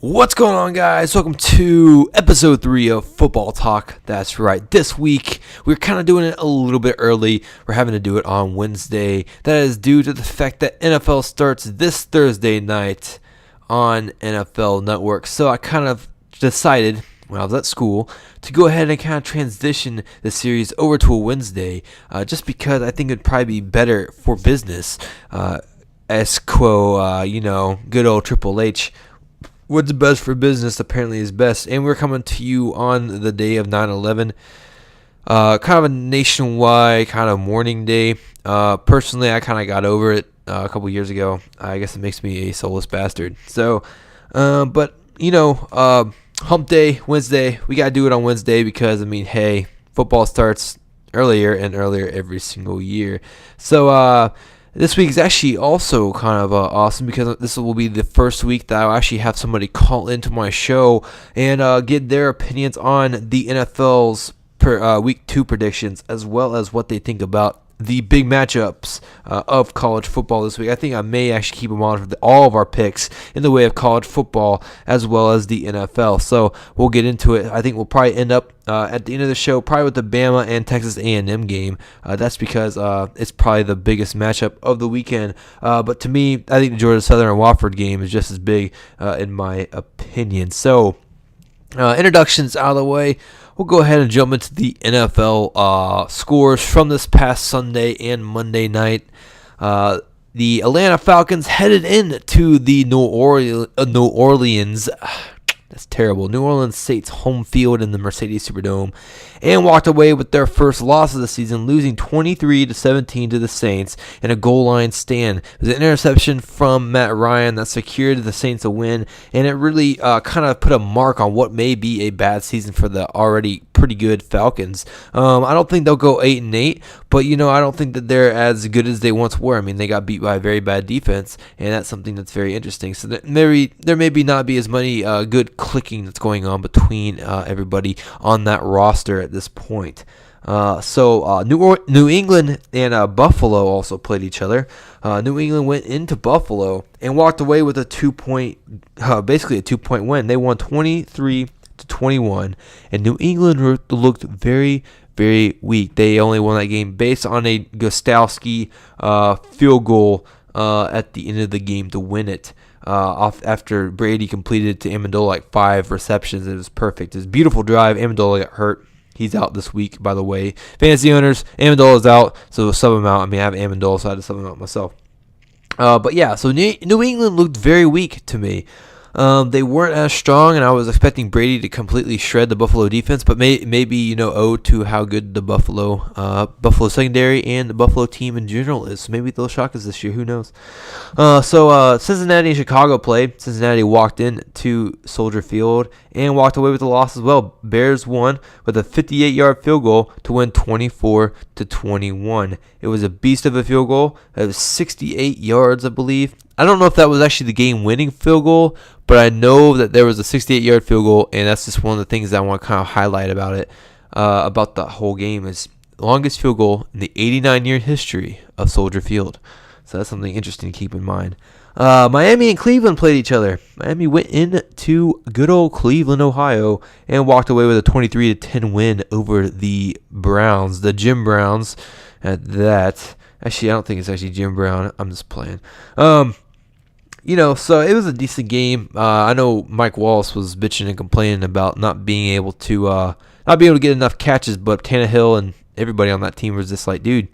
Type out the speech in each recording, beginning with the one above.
What's going on, guys? Welcome to episode 3 of Football Talk. That's right. This week, we're kind of doing it a little bit early. We're having to do it on Wednesday. That is due to the fact that NFL starts this Thursday night on NFL Network. So I kind of decided, when I was at school, to go ahead and kind of transition the series over to a Wednesday, just because I think it'd probably be better for business. Good old Triple H. What's best for business apparently is best. And we're coming to you on the day of 9/11. Kind of a nationwide kind of mourning day. Personally, I kind of got over it a couple years ago. I guess it makes me a soulless bastard. So, hump day, Wednesday. We got to do it on Wednesday because, hey, football starts earlier and earlier every single year. So, this week is actually also kind of awesome because this will be the first week that I'll actually have somebody call into my show and get their opinions on the NFL's Week 2 predictions, as well as what they think about the big matchups of college football this week. I think I may actually keep them on for all of our picks in the way of college football as well as the NFL. So we'll get into it. I think we'll probably end up at the end of the show probably with the Bama and Texas A&M game. That's because it's probably the biggest matchup of the weekend. But to me, I think the Georgia Southern and Wofford game is just as big in my opinion. So introductions out of the way. We'll go ahead and jump into the NFL scores from this past Sunday and Monday night. The Atlanta Falcons headed into the New Orleans. That's terrible. New Orleans Saints home field in the Mercedes Superdome, and walked away with their first loss of the season, losing 23-17 to the Saints in a goal line stand. It was an interception from Matt Ryan that secured the Saints a win, and it really kind of put a mark on what may be a bad season for the already pretty good Falcons. I don't think they'll go 8-8, but I don't think that they're as good as they once were. They got beat by a very bad defense, and that's something that's very interesting. So there may not be as many good clicking that's going on between everybody on that roster at this point. New England and Buffalo also played each other. New England went into Buffalo and walked away with basically a 2-point win. They won 23-21, and New England looked very, very weak. They only won that game based on a Gostowski field goal at the end of the game to win it. After Brady completed to Amendola like 5 receptions. It was perfect. It was a beautiful drive. Amendola got hurt. He's out this week, by the way. Fantasy owners, Amendola is out, so sub him out. I have Amendola, so I had to sub him out myself. So New England looked very weak to me. They weren't as strong, and I was expecting Brady to completely shred the Buffalo defense, but maybe owed to how good the Buffalo secondary and the Buffalo team in general is. So maybe they'll shock us this year. Who knows? Cincinnati and Chicago played. Cincinnati walked into Soldier Field and walked away with a loss as well. Bears won with a 58-yard field goal to win 24-21. It was a beast of a field goal. It was 68 yards, I believe. I don't know if that was actually the game-winning field goal, but I know that there was a 68-yard field goal, and that's just one of the things that I want to kind of highlight about it, about the whole game, is the longest field goal in the 89-year history of Soldier Field. So that's something interesting to keep in mind. Miami and Cleveland played each other. Miami went into good old Cleveland, Ohio, and walked away with a 23-10 win over the Browns, the Jim Browns at that. Actually, I don't think it's actually Jim Brown. I'm just playing. So it was a decent game. I know Mike Wallace was bitching and complaining about not being able to get enough catches, but Tannehill and everybody on that team was just like, dude,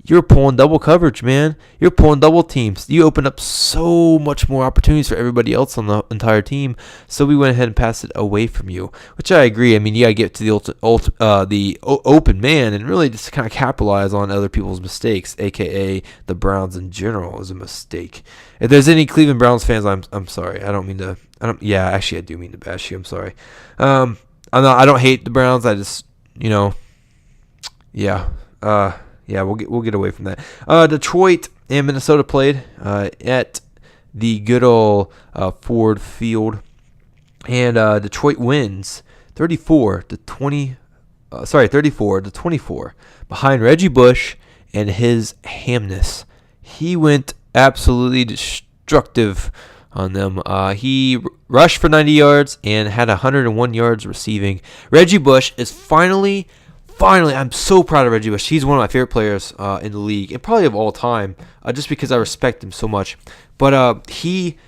you're pulling double coverage, man. You're pulling double teams. You open up so much more opportunities for everybody else on the entire team. So we went ahead and passed it away from you, which I agree. You got to get to the open man and really just kind of capitalize on other people's mistakes, aka the Browns in general is a mistake. If there's any Cleveland Browns fans, I'm sorry. I do mean to bash you. I'm sorry. I don't hate the Browns. I just we'll get away from that. Detroit and Minnesota played at the good old Ford Field, and Detroit wins 34-24 behind Reggie Bush and his hamness. He went absolutely destructive on them. He rushed for 90 yards and had 101 yards receiving. Reggie Bush is finally, I'm so proud of Reggie Bush. He's one of my favorite players in the league and probably of all time, just because I respect him so much. But he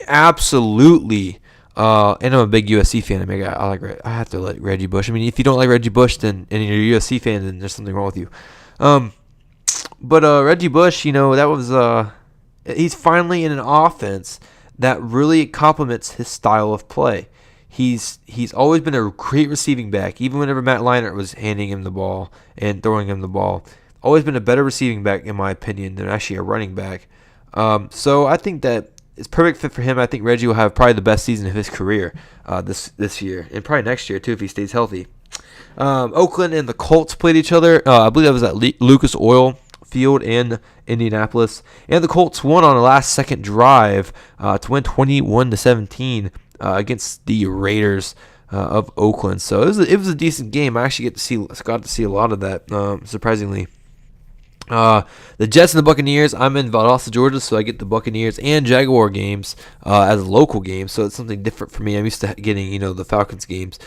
absolutely. And I'm a big USC fan. I have to like Reggie Bush. I mean, if you don't like Reggie Bush, and you're a USC fan, then there's something wrong with you. But Reggie Bush, that was he's finally in an offense that really complements his style of play. He's always been a great receiving back, even whenever Matt Leinart was handing him the ball and throwing him the ball. Always been a better receiving back, in my opinion, than actually a running back. So I think that it's perfect fit for him. I think Reggie will have probably the best season of his career this year, and probably next year too if he stays healthy. Oakland and the Colts played each other. I believe that was at Lucas Oil Field in Indianapolis, and the Colts won on a last-second drive to win 21-17 against the Raiders of Oakland. So it was a decent game. I actually got to see a lot of that, surprisingly. The Jets and the Buccaneers. I'm in Valdosta, Georgia, so I get the Buccaneers and Jaguar games as local games. So it's something different for me. I'm used to getting the Falcons games.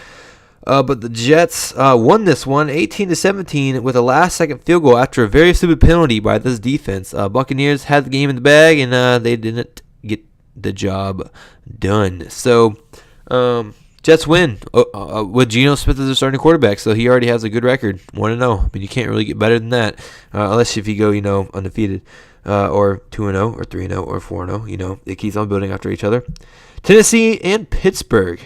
But the Jets won this one 18-17 with a last-second field goal after a very stupid penalty by this defense. Buccaneers had the game in the bag, and they didn't get the job done. So Jets win with Geno Smith as their starting quarterback, so he already has a good record, 1-0. I mean, you can't really get better than that, unless if you go, undefeated, or 2-0, or 3-0, or 4-0. It keeps on building after each other. Tennessee and Pittsburgh.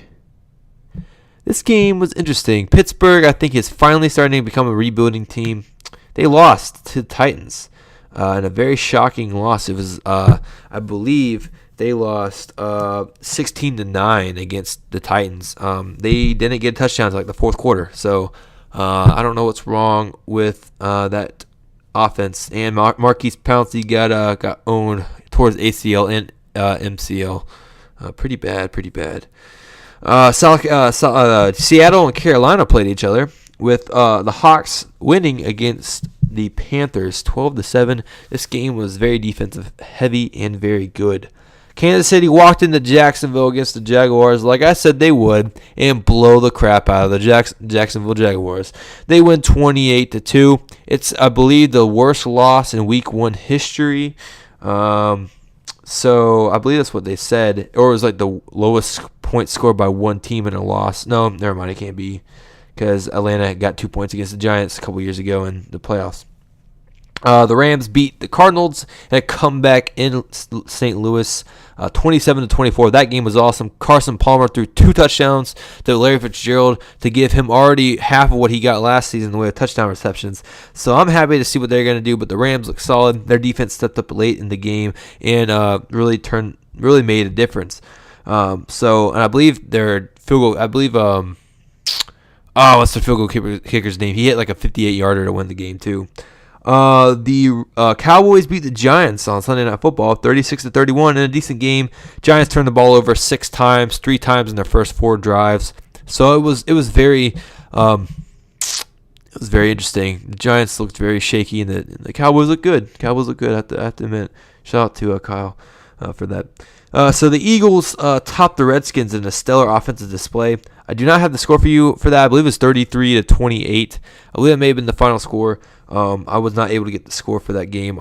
This game was interesting. Pittsburgh, I think, is finally starting to become a rebuilding team. They lost to the Titans in a very shocking loss. It was, I believe, they lost 16-9 against the Titans. They didn't get a touchdown until the fourth quarter. So I don't know what's wrong with that offense. And Marquise Pouncey got owned towards ACL and MCL. Pretty bad. Seattle and Carolina played each other, with the Hawks winning against the Panthers 12-7. This game was very defensive heavy and very good. Kansas City walked into Jacksonville against the Jaguars like I said they would, and blow the crap out of the Jacksonville Jaguars. They win 28-2. It's, I believe, the worst loss in Week 1 history. So I believe that's what they said, or it was like the lowest point scored by one team in a loss. No, never mind. It can't be, because Atlanta got 2 points against the Giants a couple years ago in the playoffs. The Rams beat the Cardinals in a comeback in St. Louis, 27-24. That game was awesome. Carson Palmer threw 2 touchdowns to Larry Fitzgerald to give him already half of what he got last season in the way of touchdown receptions. So I'm happy to see what they're going to do, but the Rams look solid. Their defense stepped up late in the game and really made a difference. And I believe their field goal, what's the field goal kicker's name? He hit like a 58-yarder to win the game too. The Cowboys beat the Giants on Sunday Night Football 36-31 in a decent game. Giants turned the ball over 6 times, 3 times in their first 4 drives. So it was very interesting. The Giants looked very shaky, and the Cowboys looked good. I have to admit. Shout out to Kyle for that. So the Eagles topped the Redskins in a stellar offensive display. I do not have the score for you for that. I believe it's 33-28. I believe that may have been the final score. I was not able to get the score for that game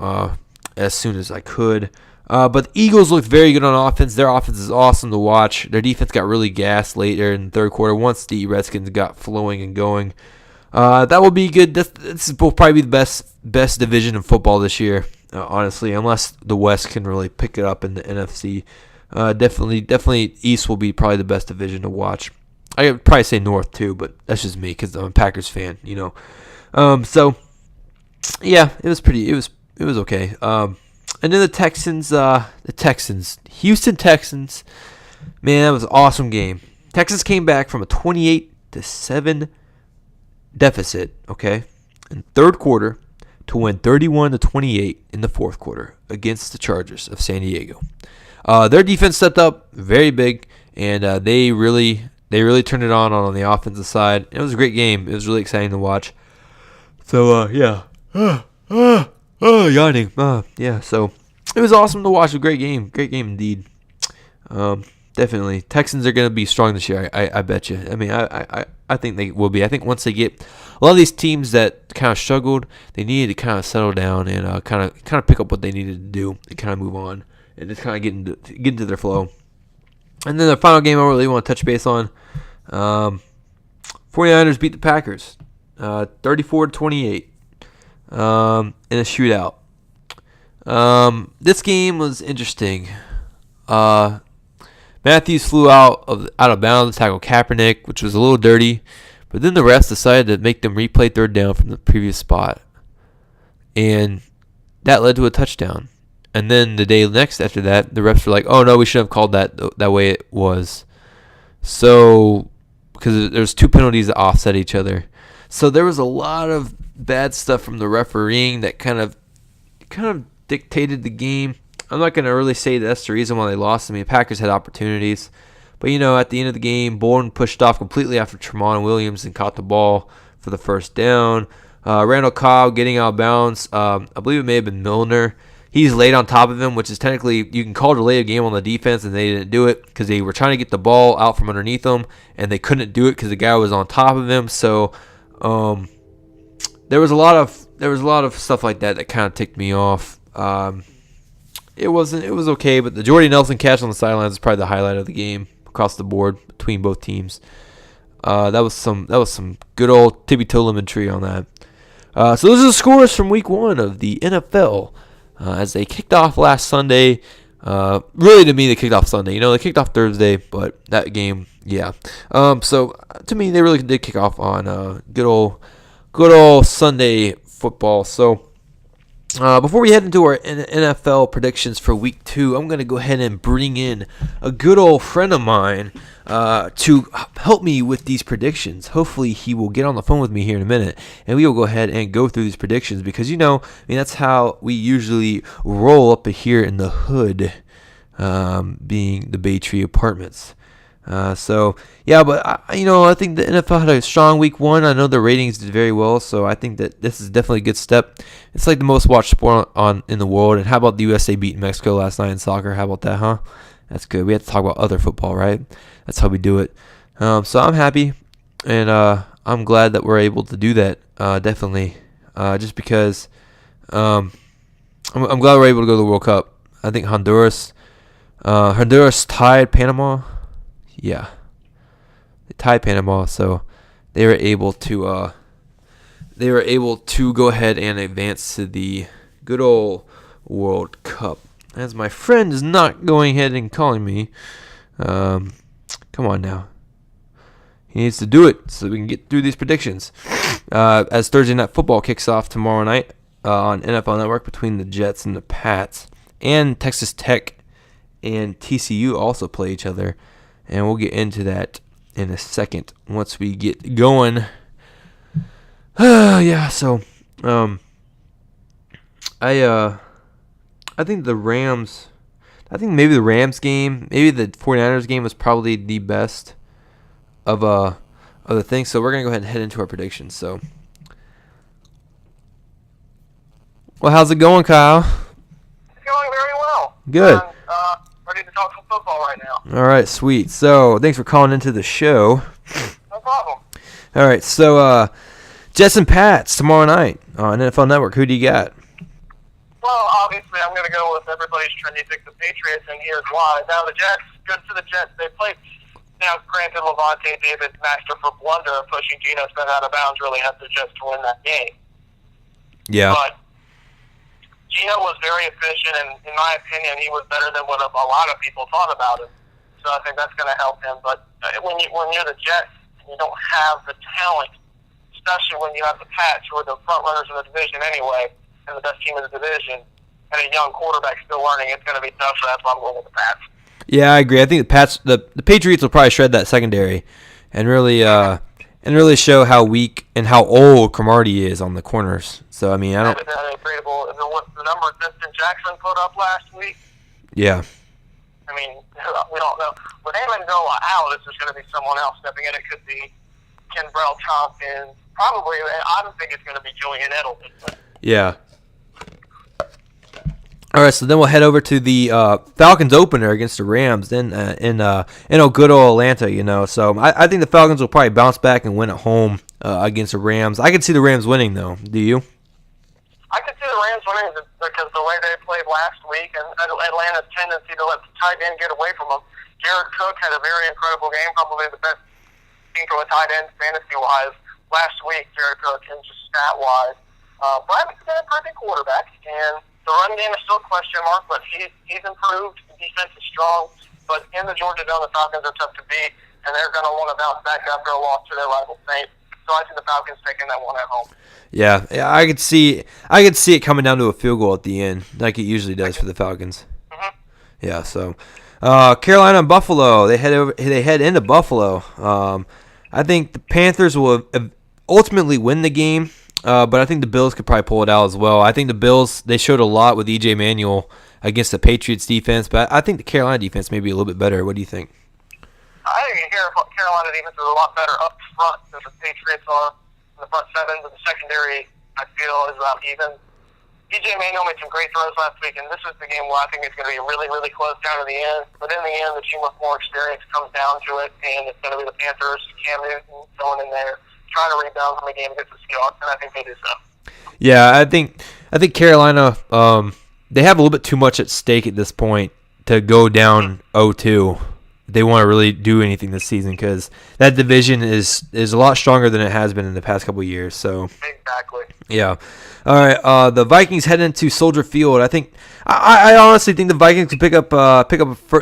as soon as I could. But the Eagles looked very good on offense. Their offense is awesome to watch. Their defense got really gassed later in the third quarter once the Redskins got flowing and going. That will be good. This will probably be the best division in football this year, honestly, unless the West can really pick it up in the NFC. Definitely East will be probably the best division to watch. I would probably say North too, but that's just me because I'm a Packers fan, So yeah, it was okay. And then the Texans, Houston Texans, man, that was an awesome game. Texans came back from a 28-7 deficit, okay, in third quarter to win 31-28 in the fourth quarter against the Chargers of San Diego. Their defense stepped up very big, and they really turned it on the offensive side. It was a great game. It was really exciting to watch. So yeah. Yawning. Yeah, so it was awesome to watch. A great game indeed. Definitely. Texans are going to be strong this year. I bet you. I mean, I think they will be. I think once they get a lot of these teams that kind of struggled, they needed to kind of settle down and kind of pick up what they needed to do and kind of move on and just kind of get into their flow. And then the final game I really want to touch base on, 49ers beat the Packers, 34-28, in a shootout. This game was interesting. Matthews flew out of bounds to tackle Kaepernick, which was a little dirty, but then the refs decided to make them replay third down from the previous spot, and that led to a touchdown. And then the day next after that, the refs were like, "Oh no, we should have called that way it was." So because there's two penalties that offset each other, so there was a lot of bad stuff from the refereeing that kind of dictated the game. I'm not going to really say that's the reason why they lost. I mean, the Packers had opportunities. But, at the end of the game, Bourne pushed off completely after Tremont Williams and caught the ball for the first down. Randall Cobb getting out of bounds. I believe it may have been Milner. He's laid on top of him, which is technically, you can call it a late game on the defense, and they didn't do it because they were trying to get the ball out from underneath them, and they couldn't do it because the guy was on top of him. So there was a lot of stuff like that kind of ticked me off. It was okay, but the Jordy Nelson catch on the sidelines is probably the highlight of the game across the board between both teams. That was some good old tippy-toe lemon tree on that. So those are the scores from Week 1 of the NFL as they kicked off last Sunday. Really, to me, they kicked off Sunday. They kicked off Thursday, but that game, yeah. So to me, they really did kick off on good old Sunday football. So. Before we head into our NFL predictions for Week 2, I'm going to go ahead and bring in a good old friend of mine to help me with these predictions. Hopefully, he will get on the phone with me here in a minute, and we will go ahead and go through these predictions because, that's how we usually roll up here in the hood, being the Bay Tree Apartments. But I think the NFL had a strong Week 1. I know the ratings did very well, so I think that this is definitely a good step. It's like the most watched sport in the world. And how about the USA beating Mexico last night in soccer? How about that, huh? That's good. We have to talk about other football, right? That's how we do it. So I'm happy, and I'm glad that we're able to do that. Definitely, just because I'm glad we're able to go to the World Cup. I think Honduras tied Panama. Yeah, they tied Panama, so they were able to go ahead and advance to the good old World Cup. As my friend is not going ahead and calling me, come on now, he needs to do it so we can get through these predictions. As Thursday Night Football kicks off tomorrow night on NFL Network between the Jets and the Pats, and Texas Tech and TCU also play each other. And we'll get into that in a second once we get going. So I think maybe the Rams game, maybe the 49ers game was probably the best of the thing. So we're going to go ahead and head into our predictions. So, well, how's it going, Kyle? It's going very well. Good. Ready to talk some football right now. All right, sweet. So, thanks for calling into the show. No problem. All right, so Jets and Pats tomorrow night on NFL Network. Who do you got? Well, obviously, I'm going to go with everybody's trendy pick, the Patriots, and here's why. Now, the Jets, good for the Jets. They played. Now, granted, Levante David, master for blunder, pushing Geno Smith out of bounds, really helped the Jets to win that game. Yeah. But Geno was very efficient, and in my opinion, he was better than what a lot of people thought about him. So I think that's going to help him. But when you're the Jets, you don't have the talent, especially when you have the Pats, who are the front runners of the division anyway, and the best team in the division, and a young quarterback still learning. It's going to be tough, so that's why I'm going with the Pats. Yeah, I agree. I think the Patriots will probably shred that secondary and really show how weak and how old Cromartie is on the corners. So, I mean, I don't... The number Vincent Jackson put up last week? Yeah. I mean, we don't know. With Amendola out, it's just going to be someone else stepping in. It could be Kenbrell Tompkins. Probably, I don't think it's going to be Julian Edelman. But. Yeah. All right, so then we'll head over to the Falcons opener against the Rams in good old Atlanta. So I think the Falcons will probably bounce back and win at home against the Rams. I could see the Rams winning, though. Do you? I could see the Rams winning because the way they played last week and Atlanta's tendency to let the tight end get away from them. Jared Cook had a very incredible game, probably the best team from a tight end fantasy-wise last week, Jared Cook, and just stat-wise. Bradley's been a perfect quarterback, and the run game is still a question mark, but he's improved. The defense is strong, but in the Georgia Dome, the Falcons are tough to beat, and they're going to want to bounce back after a loss to their rival Saints. So I see the Falcons taking that one at home. Yeah, I could see it coming down to a field goal at the end, like it usually does for the Falcons. Mm-hmm. Yeah, so Carolina and Buffalo, they head into Buffalo. I think the Panthers will ultimately win the game. But I think the Bills could probably pull it out as well. I think the Bills, they showed a lot with E.J. Manuel against the Patriots defense, but I think the Carolina defense may be a little bit better. What do you think? I think Carolina defense is a lot better up front than the Patriots are in the front seven, but the secondary, I feel, is about even. E.J. Manuel made some great throws last week, and this is the game where I think it's going to be really, really close down to the end. But in the end, the team with more experience comes down to it, and it's going to be the Panthers, Cam Newton, going in there, trying to rebound from the game against the Seahawks, and I think they do so. Yeah, I think Carolina, they have a little bit too much at stake at this point to go down 0-2. They want to really do anything this season because that division is a lot stronger than it has been in the past couple of years. So exactly. Yeah. All right. The Vikings head into Soldier Field. I honestly think the Vikings could pick up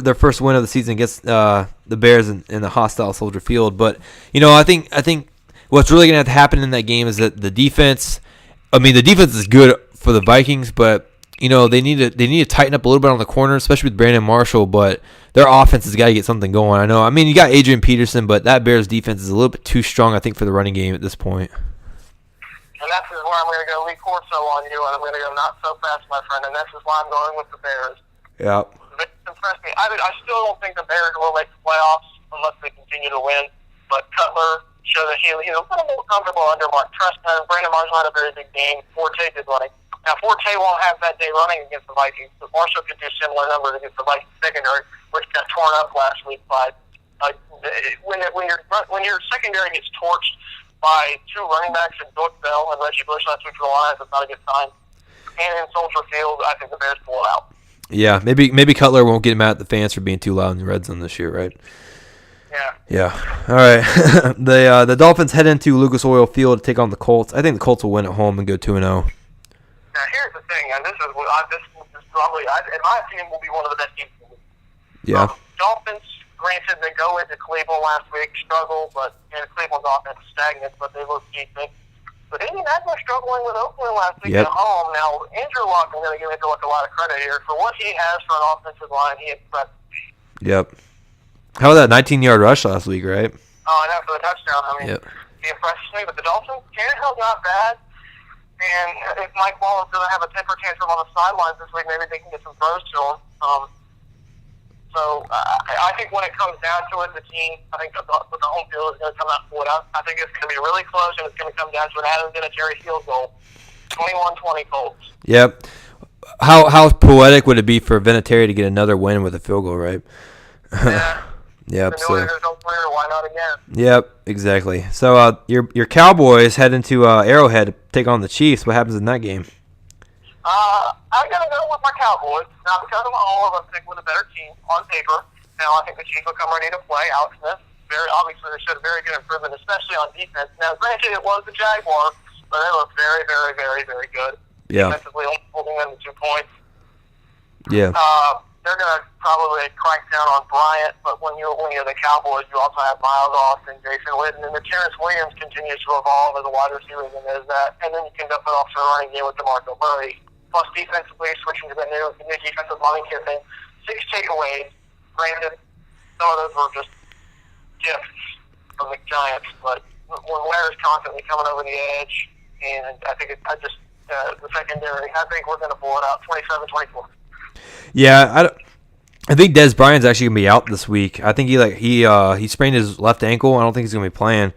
their first win of the season against the Bears in the hostile Soldier Field. But I think what's really going to have to happen in that game is that the defense. I mean, the defense is good for the Vikings, but they need to tighten up a little bit on the corner, especially with Brandon Marshall. But their offense has got to get something going. I know. I mean, you got Adrian Peterson, but that Bears defense is a little bit too strong, I think, for the running game at this point. And that's where I'm going to go Lee Corso on you, and I'm going to go not so fast, my friend. And this is why I'm going with the Bears. Yeah. They impressed me. I still don't think the Bears will make the playoffs unless they continue to win. But Cutler showed that he's a little more comfortable under Mark Trestman. Brandon Marshall had a very big game. Forte did running. Now, Forte won't have that day running against the Vikings, but Marshall could do similar numbers against the Vikings secondary, which got torn up last week by when your secondary gets torched by two running backs in Brooke Bell and Reggie Bush last week for the Lions, that's not a good sign. And in Soldier Field, I think the Bears pull it out. Yeah, maybe Cutler won't get mad at the fans for being too loud in the red zone this year, right? Yeah. All right. The Dolphins head into Lucas Oil Field to take on the Colts. I think the Colts will win at home and go 2-0. Now, here's the thing, and this is probably, in my opinion, will be one of the best games in the league. Yeah. Dolphins, granted, they go into Cleveland last week, struggle, but Cleveland's offense is stagnant, but they look decent. But Indianapolis struggling with Oakland last week at home. Now, Andrew Luck, I'm going to give Andrew Luck a lot of credit here. For what he has for an offensive line, he impressed me. Yep. How about that 19-yard rush last week, right? Oh, I know, for the touchdown. I mean, he impresses me. But the Dolphins, Tannehill's not bad. And if Mike Wallace doesn't have a temper tantrum on the sidelines this week, maybe they can get some throws to him. So I think when it comes down to it, the team, I think the home field is going to come out and pull it out. I think it's going to be really close, and it's going to come down to an Adam Vinatieri field goal, 21-20 Colts. Yep. How poetic would it be for Vinatieri to get another win with a field goal, right? Yeah. Yep. So, why not again? Yep, exactly. So your Cowboys head into Arrowhead to take on the Chiefs. What happens in that game? I'm going to go with my Cowboys. Now, because I'm all of them think with a better team on paper. Now, I think the Chiefs will come ready to play. Alex Smith, very obviously, they showed a very good improvement, especially on defense. Now, granted, it was the Jaguars, but they look very, very, very, very good. Yeah. Defensively, holding them to 2 points. Yeah. They're going to probably crank down on Bryant, but when you're the Cowboys, you also have Miles Austin, Jason Witten, and the Terrence Williams continues to evolve as a wide receiver, and there's that. And then you can definitely also running game with DeMarco Murray. Plus defensively, switching to the new defensive line Kiffin. 6 takeaways. Granted, some of those were just gifts from the Giants, but when Ware's constantly coming over the edge, and I think the secondary, I think we're going to pull it out 27-24. Yeah, I think Dez Bryant's actually gonna be out this week. I think he sprained his left ankle. I don't think he's gonna be playing.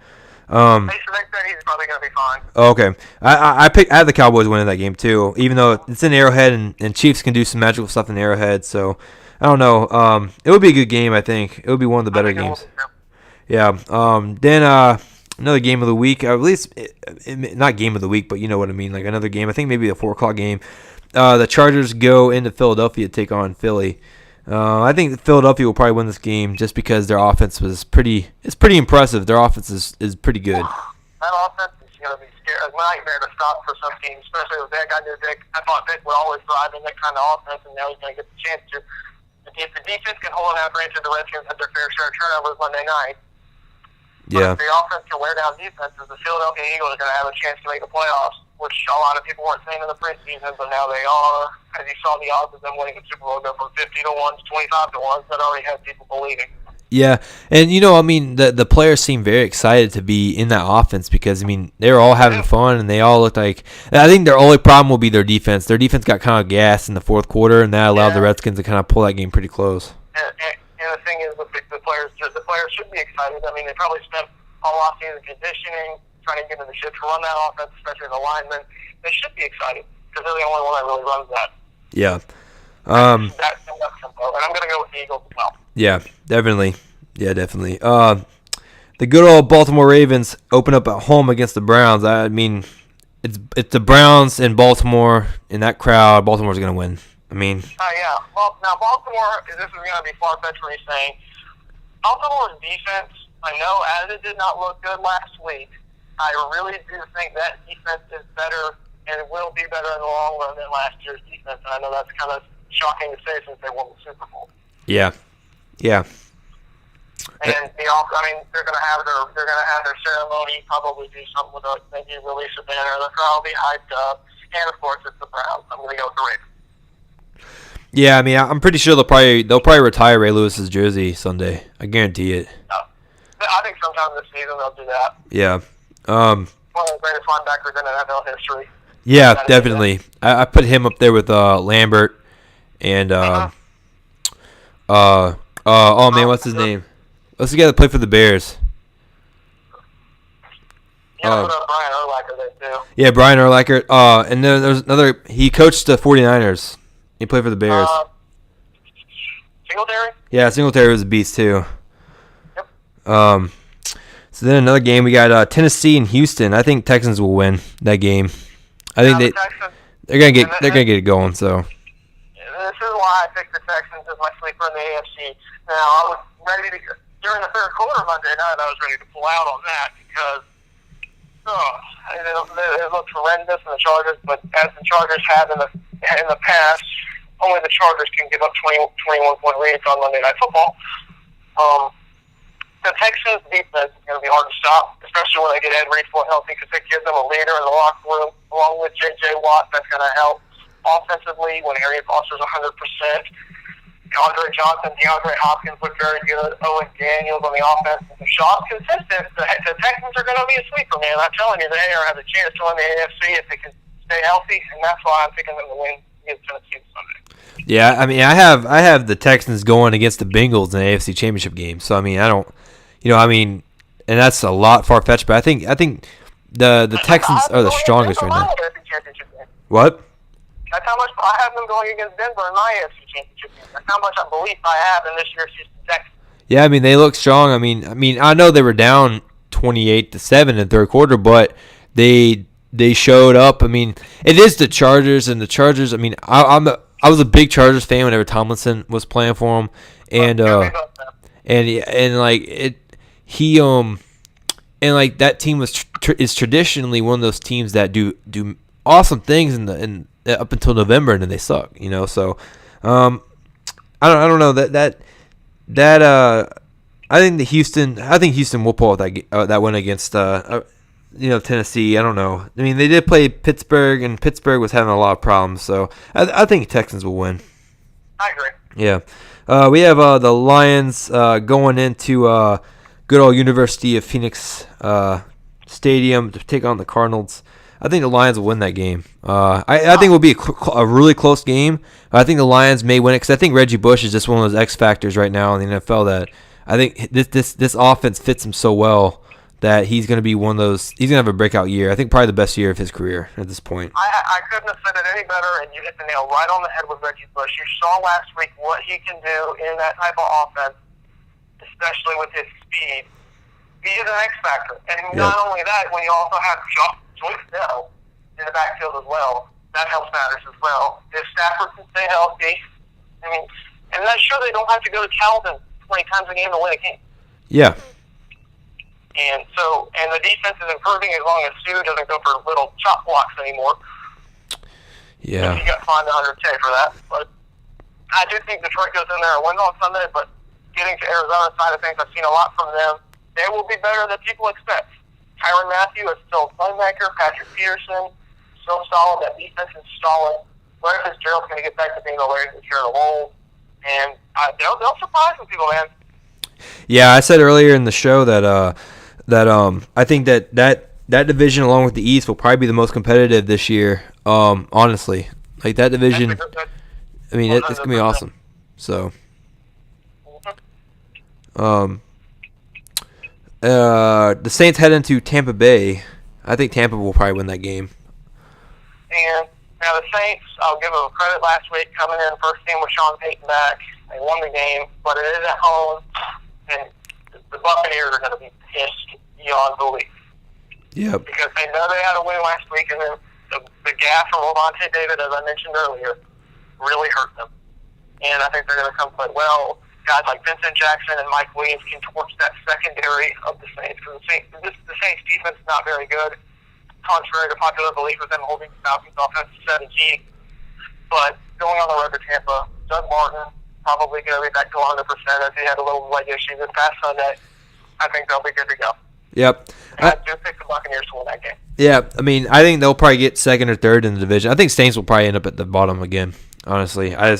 They said he's probably going to be fine. Okay, I have the Cowboys winning that game too, even though it's in Arrowhead and Chiefs can do some magical stuff in Arrowhead. So I don't know. It would be a good game. I think it would be one of the better games. Yeah. Then another game of the week, at least not game of the week, but you know what I mean, like another game. I think maybe a 4:00 game. The Chargers go into Philadelphia to take on Philly. I think Philadelphia will probably win this game just because their offense was pretty impressive. Their offense is pretty good. That offense is going to be a nightmare to stop for some teams, especially with Vic. I thought Vic would always thrive in that kind of offense, and now he's going to get the chance to. If the defense can hold it out, granted the Redskins had their fair share of turnovers Monday night. Yeah. But if the offense can wear down defenses, the Philadelphia Eagles are going to have a chance to make the playoffs, which a lot of people weren't saying in the preseason, but now they are. As you saw, the odds of them winning the Super Bowl go from 50 to 1 to 25 to 1. That already had people believing. Yeah, and I mean, the players seem very excited to be in that offense because I mean they were all having fun and they all looked like. I think their only problem will be their defense. Their defense got kind of gassed in the fourth quarter, and that allowed the Redskins to kind of pull that game pretty close. And the thing is, with the players should be excited. I mean, they probably spent all offseason conditioning, trying to get in the ship to run that offense, especially the linemen. They should be excited because they're the only one that really runs that. Yeah. That's simple. And I'm going to go with the Eagles as well. Yeah, definitely. Yeah, definitely. The good old Baltimore Ravens open up at home against the Browns. I mean, it's the Browns in Baltimore in that crowd. Baltimore's going to win. I mean. Yeah. Well, now Baltimore. This is going to be far fetched for me saying Baltimore's defense. I know as it did not look good last week. I really do think that defense is better and will be better in the long run than last year's defense. And I know that's kind of shocking to say since they won the Super Bowl. Yeah. Yeah. And they're gonna have their ceremony. Probably do something with maybe release a banner. The crowd will be hyped up, and of course it's the Browns. I'm gonna go with the Ravens. Yeah, I mean I'm pretty sure they'll probably retire Ray Lewis's jersey Sunday. I guarantee it. I think sometime this season they'll do that. Yeah. One of the greatest linebackers in NFL history. Yeah, definitely. I put him up there with Lambert and oh man, what's his name? What's the guy that played for the Bears? Yeah, Brian Urlacher there too. Yeah, Brian Urlacher. And then there's another. He coached the 49ers. He played for the Bears. Singletary? Yeah, Singletary was a beast too. Yep. So then another game we got Tennessee and Houston. I think Texans will win that game. I think they're gonna get it going. So. This is why I picked the Texans as my sleeper in the AFC. Now I was ready to during the third quarter Monday night. I was ready to pull out on that because it looked horrendous in the Chargers. But as the Chargers have in the past, only the Chargers can give up 21-point leads on Monday Night Football. The Texans' defense is going to be hard to stop, especially when they get Ed Reed healthy, because it gives them a leader in the locker room, along with J.J. Watt. That's going to help offensively when Arian Foster's 100%. Andre Johnson, DeAndre Hopkins look very good. Owen Daniels on the offense. If Shaw's consistent, the Texans are going to be a sweeper, man. I'm telling you, they have a chance to win the AFC if they can stay healthy, and that's why I'm picking them to win against Tennessee Sunday. Yeah, I mean, I have the Texans going against the Bengals in the AFC Championship game. So I mean, and that's a lot far fetched, but I think the Texans are the strongest right now. What? That's how much I have them going against Denver in my AFC Championship game. That's how much belief I have in this year's Houston Texans. Yeah, I mean they look strong. I mean I know they were down 28-7 in the third quarter, but they showed up. I mean, it is the Chargers, and the Chargers. I mean, I was a big Chargers fan whenever Tomlinson was playing for them, and that team is traditionally one of those teams that do awesome things in up until November, and then they suck. So I don't know that I think Houston will pull out that win against Tennessee. I don't know. I mean, they did play Pittsburgh, and Pittsburgh was having a lot of problems. So I think Texans will win. I agree. Yeah. We have the Lions going into good old University of Phoenix Stadium to take on the Cardinals. I think the Lions will win that game. I think it will be a really close game. I think the Lions may win it because I think Reggie Bush is just one of those X factors right now in the NFL that I think this offense fits him so well that he's going to be one of those. He's going to have a breakout year. I think probably the best year of his career at this point. I couldn't have said it any better, and you hit the nail right on the head with Reggie Bush. You saw last week what he can do in that type of offense, especially with his speed. He is an X factor, and not only that, when you also have Joyce Bell in the backfield as well, that helps matters as well. If Stafford can stay healthy, I mean, and that's sure they don't have to go to Calvin 20 times a game to win a game. Yeah. And the defense is improving as long as Sue doesn't go for little chop blocks anymore. Yeah. He got fined $100K for that. But I do think Detroit goes in there and wins on Sunday, but getting to Arizona's side of things, I've seen a lot from them. They will be better than people expect. Tyrann Mathieu is still a playmaker. Patrick Peterson, so solid. That defense is solid. Larry Fitzgerald's going to get back to being the Larry Fitzgerald of old. And they'll surprise some people, man. Yeah, I said earlier in the show that I think that division along with the East will probably be the most competitive this year. Honestly, like that division. I mean, it's gonna be awesome. So, the Saints head into Tampa Bay. I think Tampa will probably win that game. And now the Saints, I'll give them credit last week coming in first team with Sean Payton back. They won the game, but it is at home, and the Buccaneers are going to be pissed beyond belief. Yep. Because they know they had a win last week, and then the gap from Levante David, as I mentioned earlier, really hurt them. And I think they're going to come play well. Guys like Vincent Jackson and Mike Williams can torch that secondary of the Saints. Because the Saints defense is not very good, contrary to popular belief with them holding the Falcons offense to 17. But going on the road to Tampa, Doug Martin probably going to be back to 100% as he had a little leg issue this past Sunday. I think they'll be good to go. Yep. I do pick the Buccaneers to win that game. Yeah, I mean, I think they'll probably get second or third in the division. I think Saints will probably end up at the bottom again. Honestly, I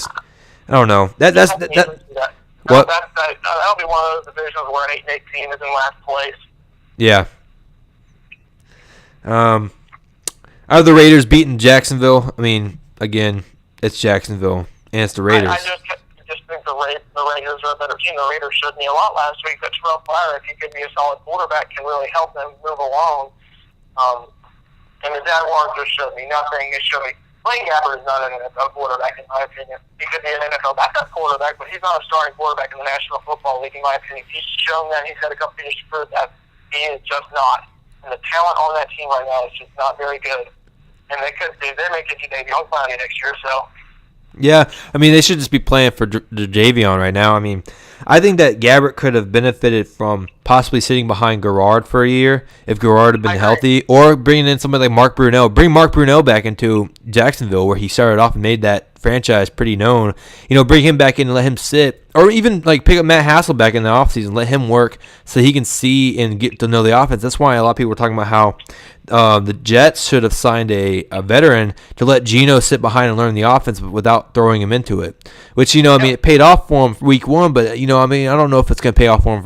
don't know. What? That'll be one of those divisions where an 8-8 team is in last place. Yeah. Are the Raiders beating Jacksonville? I mean, again, it's Jacksonville and it's the Raiders. I just think the Raiders are a better team. The Raiders showed me a lot last week that Terrell Pryor, if he could be a solid quarterback, can really help them move along. And the Jaguars just showed me nothing. They showed me Blaine Gabbert is not an NFL quarterback, in my opinion. He could be an NFL backup quarterback, but he's not a starting quarterback in the National Football League, in my opinion. He's shown that. He's had a couple years to prove that. He is just not. And the talent on that team right now is just not very good. And they may get you Davion Clowney next year, so. Yeah, I mean, they should just be playing for Javion right now. I mean, I think that Gabbert could have benefited from possibly sitting behind Garrard for a year if Garrard had been healthy, or bringing in somebody like Mark Brunell. Bring Mark Brunell back into Jacksonville, where he started off and made that franchise pretty known. You know, bring him back in and let him sit, or even like pick up Matt Hasselbeck in the offseason, let him work so he can see and get to know the offense. That's why a lot of people were talking about how the Jets should have signed a veteran to let Geno sit behind and learn the offense, but without throwing him into it. Which, you know, I mean, it paid off for him for week one, but, you know, I mean, I don't know if it's going to pay off for him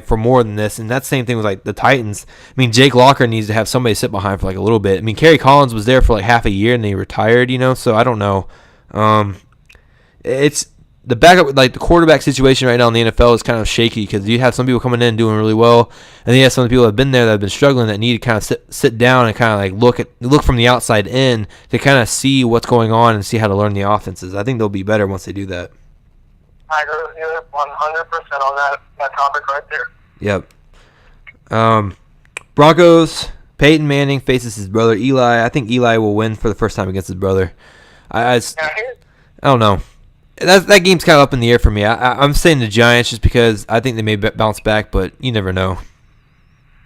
for more than this. And that's the same thing with, like, the Titans. I mean, Jake Locker needs to have somebody sit behind for, like, a little bit. I mean, Kerry Collins was there for, like, half a year and then he retired, you know, so I don't know. It's the backup, like the quarterback situation right now in the NFL is kind of shaky because you have some people coming in doing really well, and then you have some people that have been there that have been struggling that need to kind of sit down and kind of like look from the outside in to kind of see what's going on and see how to learn the offenses. I think they'll be better once they do that. I agree with you 100% on that topic right there. Yep. Broncos. Peyton Manning faces his brother Eli. I think Eli will win for the first time against his brother. I don't know. That game's kind of up in the air for me. I'm saying the Giants just because I think they may bounce back, but you never know.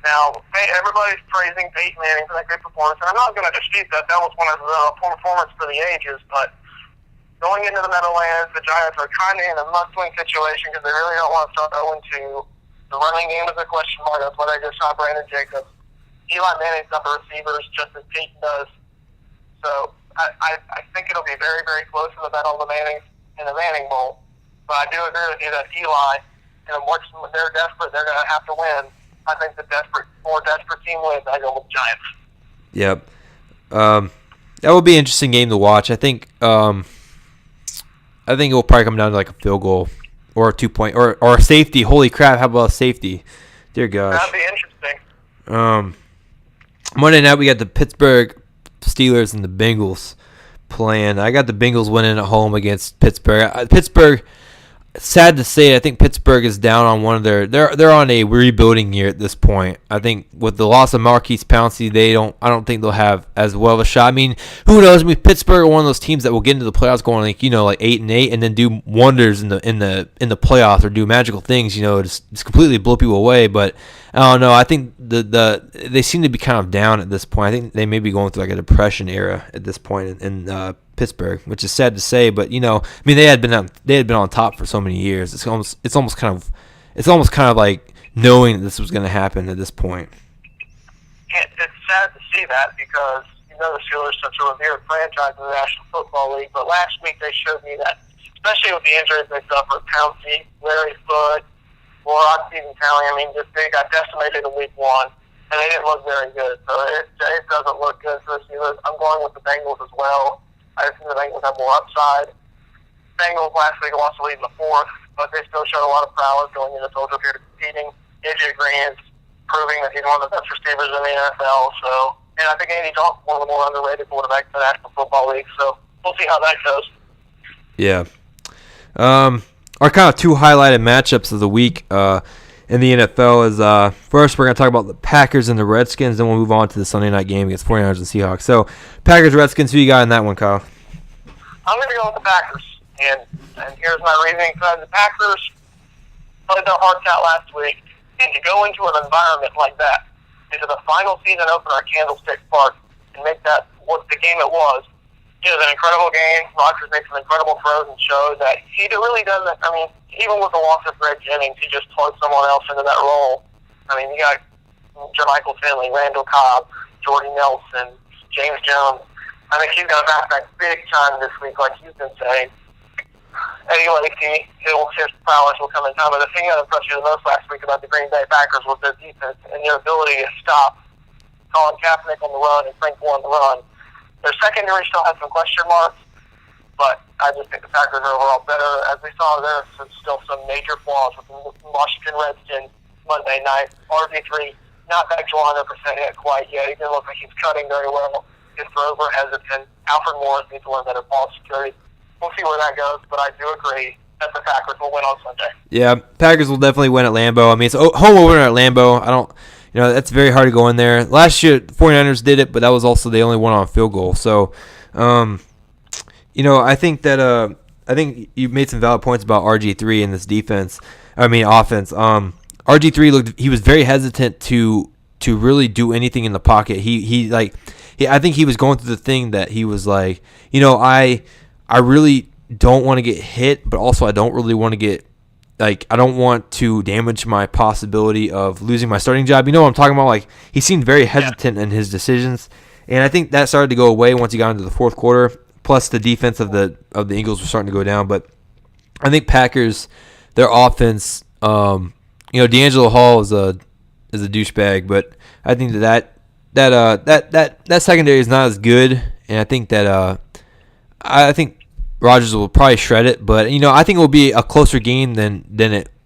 Now, everybody's praising Peyton Manning for that great performance, and I'm not going to dispute that. That was one of the performance for the ages, but going into the Meadowlands, the Giants are kind of in a must-win situation because they really don't want to start 0-2. The running game is a question mark. That's what I just saw Brandon Jacobs. Eli Manning's got the receivers just as Peyton does. So I think it'll be very, very close in the battle of the Mannings in the Manning Bowl. But I do agree with you that Eli, and once they're desperate, they're going to have to win. I think the more desperate team wins. I go with the Giants. Yep. That would be an interesting game to watch. I think it will probably come down to like a field goal or a 2-point or a safety. Holy crap! How about a safety? Dear gosh. That'd be interesting. Monday night we got the Pittsburgh Steelers and the Bengals playing. I got the Bengals winning at home against Pittsburgh. Pittsburgh, sad to say, I think Pittsburgh is down on one of they're on a rebuilding year at this point. I think with the loss of Marquise Pouncey, I don't think they'll have as well of a shot. I mean, who knows? I mean, Pittsburgh are one of those teams that will get into the playoffs going like 8-8 and then do wonders in the playoffs or do magical things, just completely blow people away. But I don't know. I think they seem to be kind of down at this point. I think they may be going through like a depression era at this point in Pittsburgh, which is sad to say, but they had been on top for so many years. It's almost kind of like knowing that this was going to happen at this point. It's sad to see that because the Steelers are such a revered franchise in the National Football League. But last week they showed me that, especially with the injuries they suffered, Pouncey, Larry Foote, Warrock, Stephen Talley. They got decimated in week 1, and they didn't look very good. So it doesn't look good for the Steelers. I'm going with the Bengals as well. I think the Bengals have more upside. Bengals last week lost the lead in the 4th, but they still showed a lot of prowess going into the total period of competing. AJ Green's proving that he's one of the best receivers in the NFL. So, and I think Andy Dalton's one of the more underrated quarterbacks in the National Football League. So we'll see how that goes. Yeah. Our kind of two highlighted matchups of the week in the NFL is first we're going to talk about the Packers and the Redskins, then we'll move on to the Sunday night game against 49ers and Seahawks. So, Packers, Redskins, who you got in that one, Kyle? I'm going to go with the Packers, and here's my reasoning for that. The Packers played their hearts out last week, and to go into an environment like that, into the final season opener at Candlestick Park, and make that what the game it was, it was an incredible game. Rodgers made some incredible throws and showed that he really doesn't. Even with the loss of Greg Jennings, he just plugged someone else into that role. You got Jermichael Finley, Randall Cobb, Jordy Nelson, James Jones. I think he's going to back big time this week, like you've been saying. Eddie Lacy, his prowess will come in time. But the thing that impressed me the most last week about the Green Bay Packers was their defense and their ability to stop Colin Kaepernick on the run and Frank Gore on the run. Their secondary still has some question marks, but I just think the Packers are overall better. As we saw, there's still some major flaws with the Washington Redskins Monday night. RG3 not back to 100% yet quite yet. He didn't look like he's cutting very well. His throws were hesitant. Alfred Morris needs to learn better ball security. We'll see where that goes, but I do agree that the Packers will win on Sunday. Yeah, Packers will definitely win at Lambeau. It's a home opener at Lambeau. That's very hard to go in there. Last year, the 49ers did it, but that was also they only won on a field goal. So, I think that I think you made some valid points about RG3 in this offense. RG3 he was very hesitant to really do anything in the pocket. I think he was going through the thing that he was like, I really don't want to get hit, but also I don't really want to get I don't want to damage my possibility of losing my starting job. You know what I'm talking about? He seemed very hesitant in his decisions, and I think that started to go away once he got into the fourth quarter. Plus, the defense of the Eagles was starting to go down. But I think Packers, their offense, D'Angelo Hall is a douchebag, but I think that secondary is not as good, and I think that I think Rodgers will probably shred it, but I think it will be a closer game than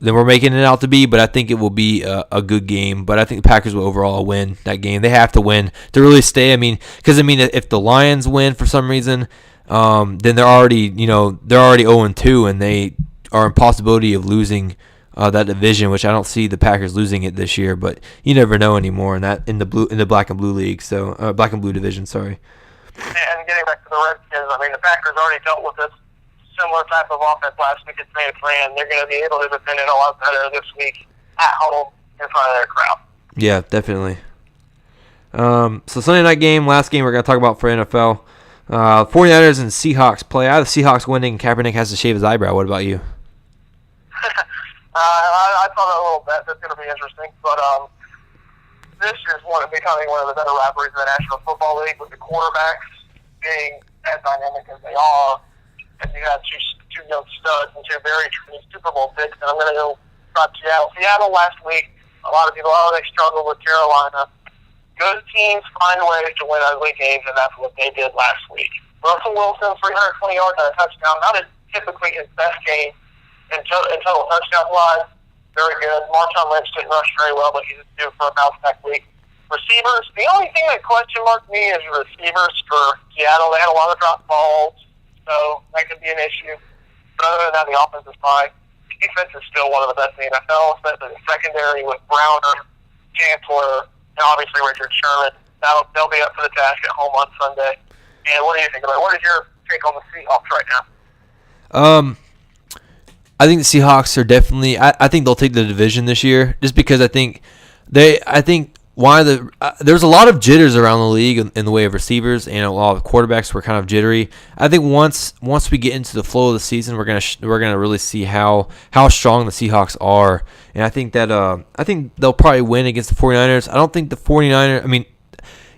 we're making it out to be. But I think it will be a good game. But I think the Packers will overall win that game. They have to win to really stay. Because if the Lions win for some reason, then they're already 0-2, and they are in possibility of losing that division, which I don't see the Packers losing it this year. But you never know anymore in the black and blue league. So black and blue division. Sorry. And getting back to the Redskins, the Packers already dealt with this similar type of offense last week at San Fran. They're going to be able to defend it a lot better this week at home in front of their crowd. Yeah, definitely. So Sunday night game, last game we're going to talk about for NFL. 49ers and Seahawks play. I have the Seahawks winning. Kaepernick has to shave his eyebrow. What about you? I thought a little bit. That's going to be interesting. But this is becoming one of the better rivalries in the National Football League, with the quarterbacks being as dynamic as they are. And you have two young studs and two very true Super Bowl picks. And I'm going to go about Seattle. Seattle last week, a lot of people, they struggled with Carolina. Good teams find ways to win ugly games, and that's what they did last week. Russell Wilson, 320 yards and a touchdown. Not typically his best game in total touchdown-wise. Very good. Marshawn Lynch didn't rush very well, but he's due for a bounce-back week. Receivers, the only thing that question marked me is receivers for Seattle. They had a lot of drop balls, so that could be an issue. But other than that, the offense is fine. Defense is still one of the best in the NFL, especially the secondary with Browner, Chancellor, and obviously Richard Sherman. They'll be up for the task at home on Sunday. And what do you think about it? What is your take on the Seahawks right now? I think the Seahawks are definitely. I think they'll take the division this year, just because I think there's a lot of jitters around the league in the way of receivers, and a lot of quarterbacks were kind of jittery. I think once we get into the flow of the season, we're gonna really see how strong the Seahawks are, and I think that I think they'll probably win against the 49ers. I don't think the 49ers. I mean,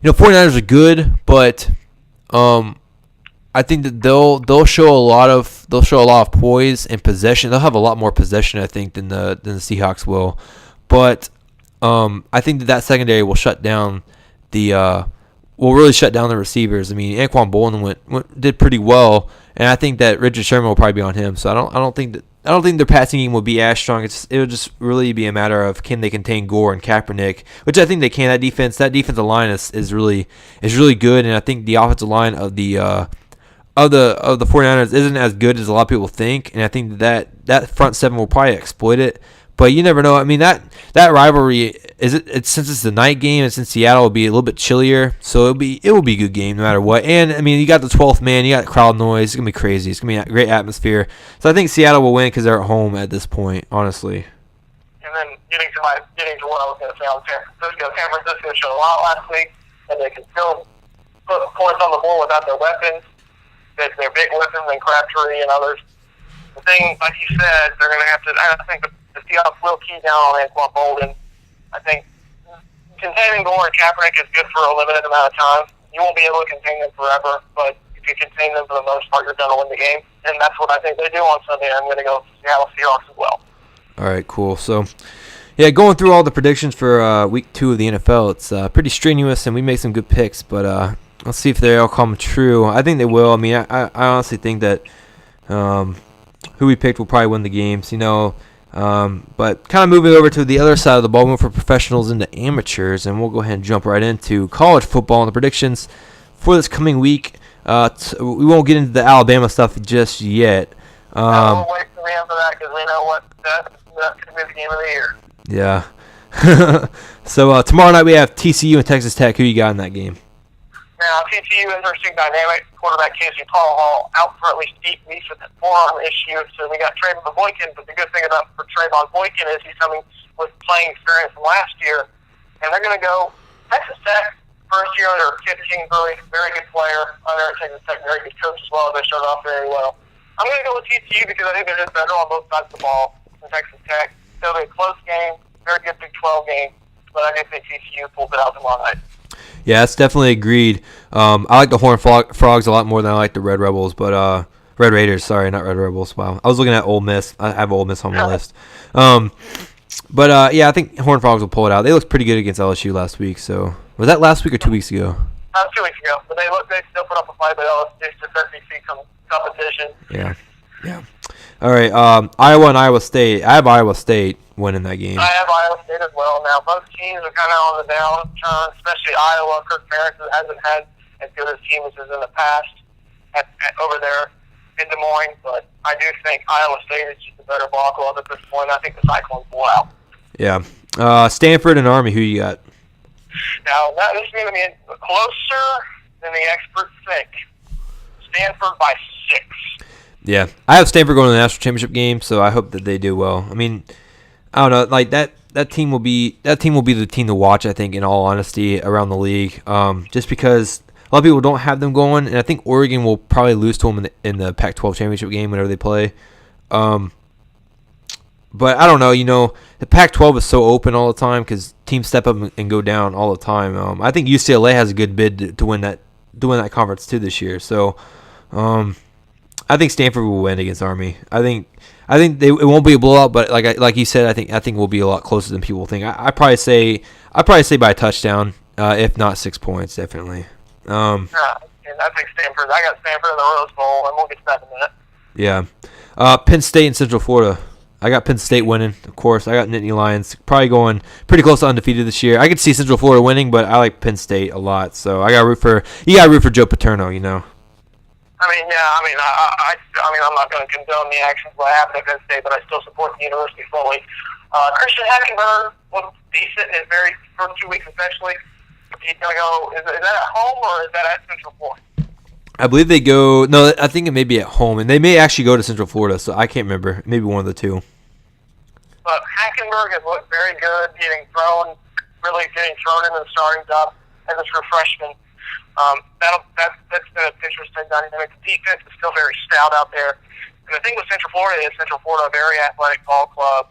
49ers are good, but I think that they'll show a lot of poise and possession. They'll have a lot more possession, I think, than the Seahawks will, but. I think that secondary will really shut down the receivers. I mean, Anquan Boldin did pretty well, and I think that Richard Sherman will probably be on him. So I don't think their passing game will be as strong. It'll just really be a matter of can they contain Gore and Kaepernick, which I think they can. That defensive line is really good, and I think the offensive line of the 49ers isn't as good as a lot of people think, and I think that front seven will probably exploit it. But you never know. I mean, that rivalry since it's the night game, it's in Seattle, it'll be a little bit chillier, so it will be a good game no matter what. And I mean, you got the 12th man, you got crowd noise. It's gonna be crazy. It's gonna be a great atmosphere. So I think Seattle will win because they're at home at this point, honestly. And then getting to what I was gonna say on San Francisco showed a lot last week, and they can still put points on the board without their weapons. Their big weapons and Crabtree and others. The thing, like you said, they're gonna have to. I think the Seahawks will key down on Anquan Boldin. I think containing Gore and Kaepernick is good for a limited amount of time. You won't be able to contain them forever, but if you contain them for the most part, you're going to win the game. And that's what I think they do on Sunday. I'm going to go Seattle Seahawks as well. All right, cool. So, yeah, going through all the predictions for Week 2 of the NFL, it's pretty strenuous, and we made some good picks, but let's see if they all come true. I think they will. I mean, I honestly think that who we picked will probably win the games, But kind of moving over to the other side of the ball, moving from professionals into amateurs, and we'll go ahead and jump right into college football and the predictions for this coming week. We won't get into the Alabama stuff just yet. We'll wait for the end for that because we know that's going to be the game of the year. Yeah. So tomorrow night we have TCU and Texas Tech. Who you got in that game? Now, TCU, interesting dynamic. Quarterback Casey Paul out for at least 8 weeks with that forearm issue. So we got Trayvon Boykin, but the good thing for Trayvon Boykin is he's coming with playing experience from last year. And they're going to go Texas Tech, first year under Kip Kingsbury, very good player. Under Texas Tech, very good coach as well. They started off very well. I'm going to go with TCU because I think they're just better on both sides of the ball than Texas Tech. It'll be a close game, very good Big 12 game, but I do think TCU pulls it out tomorrow night. Yeah, that's definitely agreed. I like the Horned Frogs a lot more than I like the Red Rebels, but Red Raiders, sorry, not Red Rebels. Wow, I was looking at Ole Miss. I have Ole Miss on my list. But yeah, I think Horned Frogs will pull it out. They looked pretty good against LSU last week. So was that last week or 2 weeks ago? 2 weeks ago, but they still put up a fight, but LSU just SEC competition. Yeah. All right, Iowa and Iowa State. I have Iowa State winning that game. I have Iowa State as well. Now, both teams are kind of on the downturn, especially Iowa. Kirk Ferentz hasn't had as good as teams as in the past over there in Des Moines, but I do think Iowa State is just a better ball club at this point. I think the Cyclones pull out. Yeah. Stanford and Army, who you got? Now, this is going to be closer than the experts think. Stanford by 6. Yeah, I have Stanford going to the national championship game, so I hope that they do well. I mean, I don't know, like that team will be the team to watch. I think, in all honesty, around the league, just because a lot of people don't have them going, and I think Oregon will probably lose to them in the Pac-12 championship game whenever they play. But I don't know, the Pac-12 is so open all the time because teams step up and go down all the time. I think UCLA has a good bid to win that conference too this year. So. I think Stanford will win against Army. I think it won't be a blowout, but like you said, I think we'll be a lot closer than people think. I probably say by a touchdown, if not 6 points, definitely. And I think Stanford. I got Stanford in the Rose Bowl, and we'll get to that in a minute. Yeah, Penn State and Central Florida. I got Penn State winning, of course. I got Nittany Lions probably going pretty close to undefeated this year. I could see Central Florida winning, but I like Penn State a lot. So I got to root for Joe Paterno, you know. I mean, I'm not going to condone the actions of what happened at Penn State, but I still support the university fully. Christian Hackenberg was decent in his very first 2 weeks, especially. He's going to go. Is that at home or is that at Central Florida? I believe they go. No, I think it may be at home, and they may actually go to Central Florida. So I can't remember. Maybe one of the two. But Hackenberg has looked very good, really getting thrown into the starting job as a true freshman. That's been an interesting dynamic. The defense is still very stout out there. And the thing with Central Florida is Central Florida, a very athletic ball club.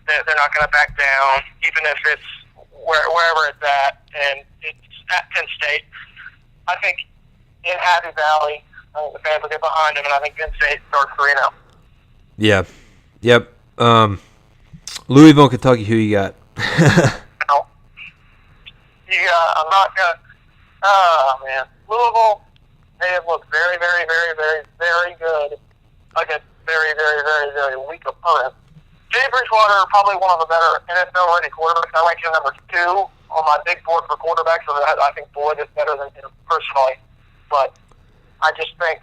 They're not going to back down, even if it's wherever it's at. And it's at Penn State. I think in Happy Valley, I think the fans will get behind them, and I think Penn State starts 3-0. Yeah. Yep. Louisville, Kentucky, who you got? I'm not going to... Oh, man. Louisville, they have looked very, very, very, very, very good against very, very, very, very weak opponents. Jay Bridgewater, probably one of the better NFL-ready quarterbacks. I rank him number 2 on my big board for quarterbacks, so I think Boyd is better than him personally. But I just think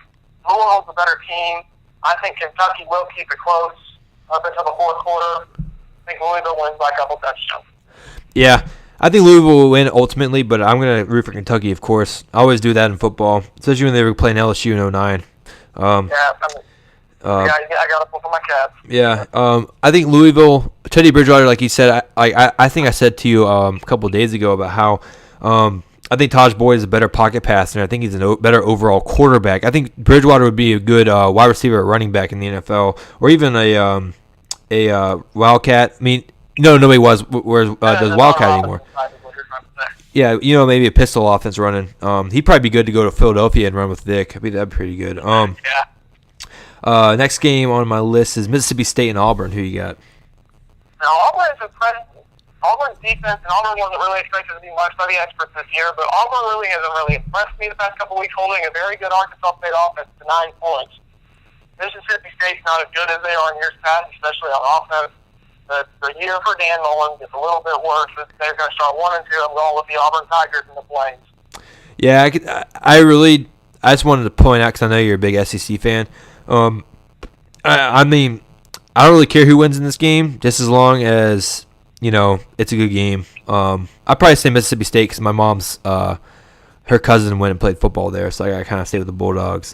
Louisville's a better team. I think Kentucky will keep it close up until the fourth quarter. I think Louisville wins by a couple touchdowns. Yeah. I think Louisville will win ultimately, but I'm going to root for Kentucky, of course. I always do that in football, especially when they were playing LSU in 2009. I got to pull for my Cats. Yeah. I think Louisville, Teddy Bridgewater, like you said, I think I said to you a couple of days ago about how I think Taj Boyd is a better pocket passer. I think he's a better overall quarterback. I think Bridgewater would be a good wide receiver or running back in the NFL, or even a Wildcat. I mean, no, nobody does Wildcat anymore. Yeah, maybe a pistol offense running. He'd probably be good to go to Philadelphia and run with Vic. I mean, that'd be pretty good. Next game on my list is Mississippi State and Auburn. Who you got? Now, Auburn is impressive. Auburn's defense, and Auburn wasn't really expected to be watched by the experts this year, but Auburn really hasn't really impressed me the past couple weeks, holding a very good Arkansas State offense to 9 points. Mississippi State's not as good as they are in years past, especially on offense. The year for Dan Mullen gets a little bit worse. They're going to start 1-2. I'm going with the Auburn Tigers and the Flames. Yeah, I just wanted to point out, because I know you're a big SEC fan. I mean, I don't really care who wins in this game, just as long as, it's a good game. I'd probably say Mississippi State because my mom's, her cousin went and played football there, so I got to kind of stay with the Bulldogs.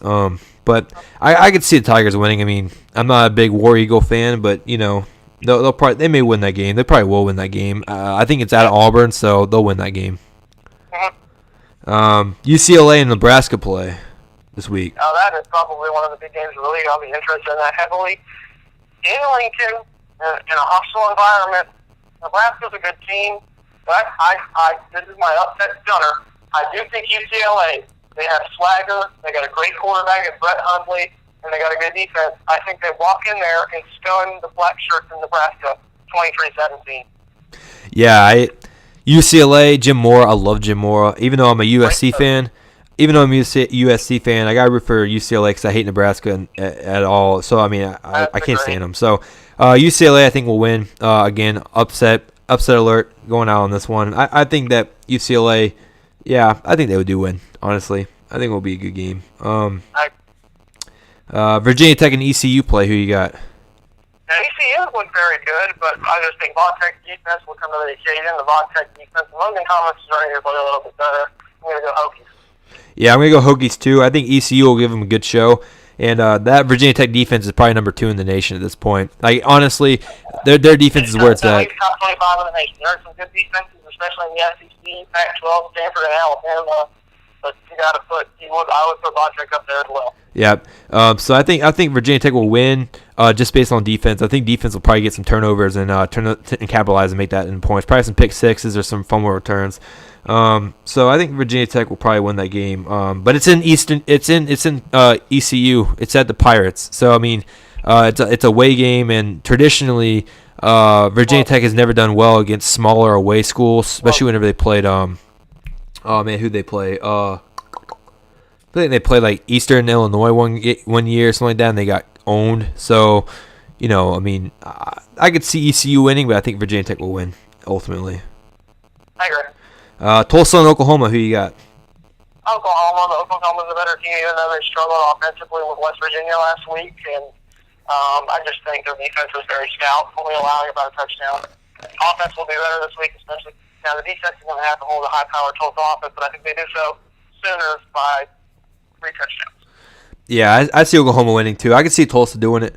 But I could see the Tigers winning. I mean, I'm not a big War Eagle fan, but, they may win that game. They probably will win that game. I think it's at Auburn, so they'll win that game. UCLA and Nebraska play this week. Now that is probably one of the big games. Really, I'll be interested in that heavily. In Lincoln, in a hostile environment, Nebraska's a good team, but this is my upset stunner. I do think UCLA, they have swagger, they got a great quarterback in Brett Hundley, and they got a good defense. I think they walk in there and stun the black shirts in Nebraska 23-17. Yeah, UCLA, Jim Moore, I love Jim Moore. Even though I'm a USC fan, I got to root for UCLA because I hate Nebraska at all. So, I mean, I can't stand them. So, UCLA, I think, will win. Again, upset alert going out on this one. I think that UCLA, I think they would do win, honestly. I think it will be a good game. Virginia Tech and ECU play. Who you got? Now, ECU looked very good, but I just think Von Tech's defense will come to the occasion. The Von Tech defense, Logan Thomas is starting to play a little bit better. I'm going to go Hokies. Yeah, I'm going to go Hokies too. I think ECU will give them a good show. And that Virginia Tech defense is probably number 2 in the nation at this point. Like, honestly, their defense is where it's at. Top 25 in the nation. There are some good defenses, especially in the SEC, Pac-12, Stanford, and Alabama. But I would put Von Tech up there as well. Yeah. So I think Virginia Tech will win just based on defense. I think defense will probably get some turnovers and capitalize and make that in points. Probably some pick sixes or some fumble returns. So I think Virginia Tech will probably win that game. But it's in ECU. It's at the Pirates. So I mean, it's a away game, and traditionally, Virginia Tech has never done well against smaller away schools, especially whenever they played. Who'd they play? I think they played like Eastern Illinois one year, something like that, and they got owned. So, I mean, I could see ECU winning, but I think Virginia Tech will win ultimately. I agree. Tulsa and Oklahoma, who you got? Oklahoma's a better team, even though they struggled offensively with West Virginia last week. And I just think their defense was very stout, only allowing about a touchdown. Offense will be better this week, especially now the defense is going to have to hold a high-powered Tulsa offense, but I think they do so sooner by 3 touchdowns. Yeah, I see Oklahoma winning too. I could see Tulsa doing it,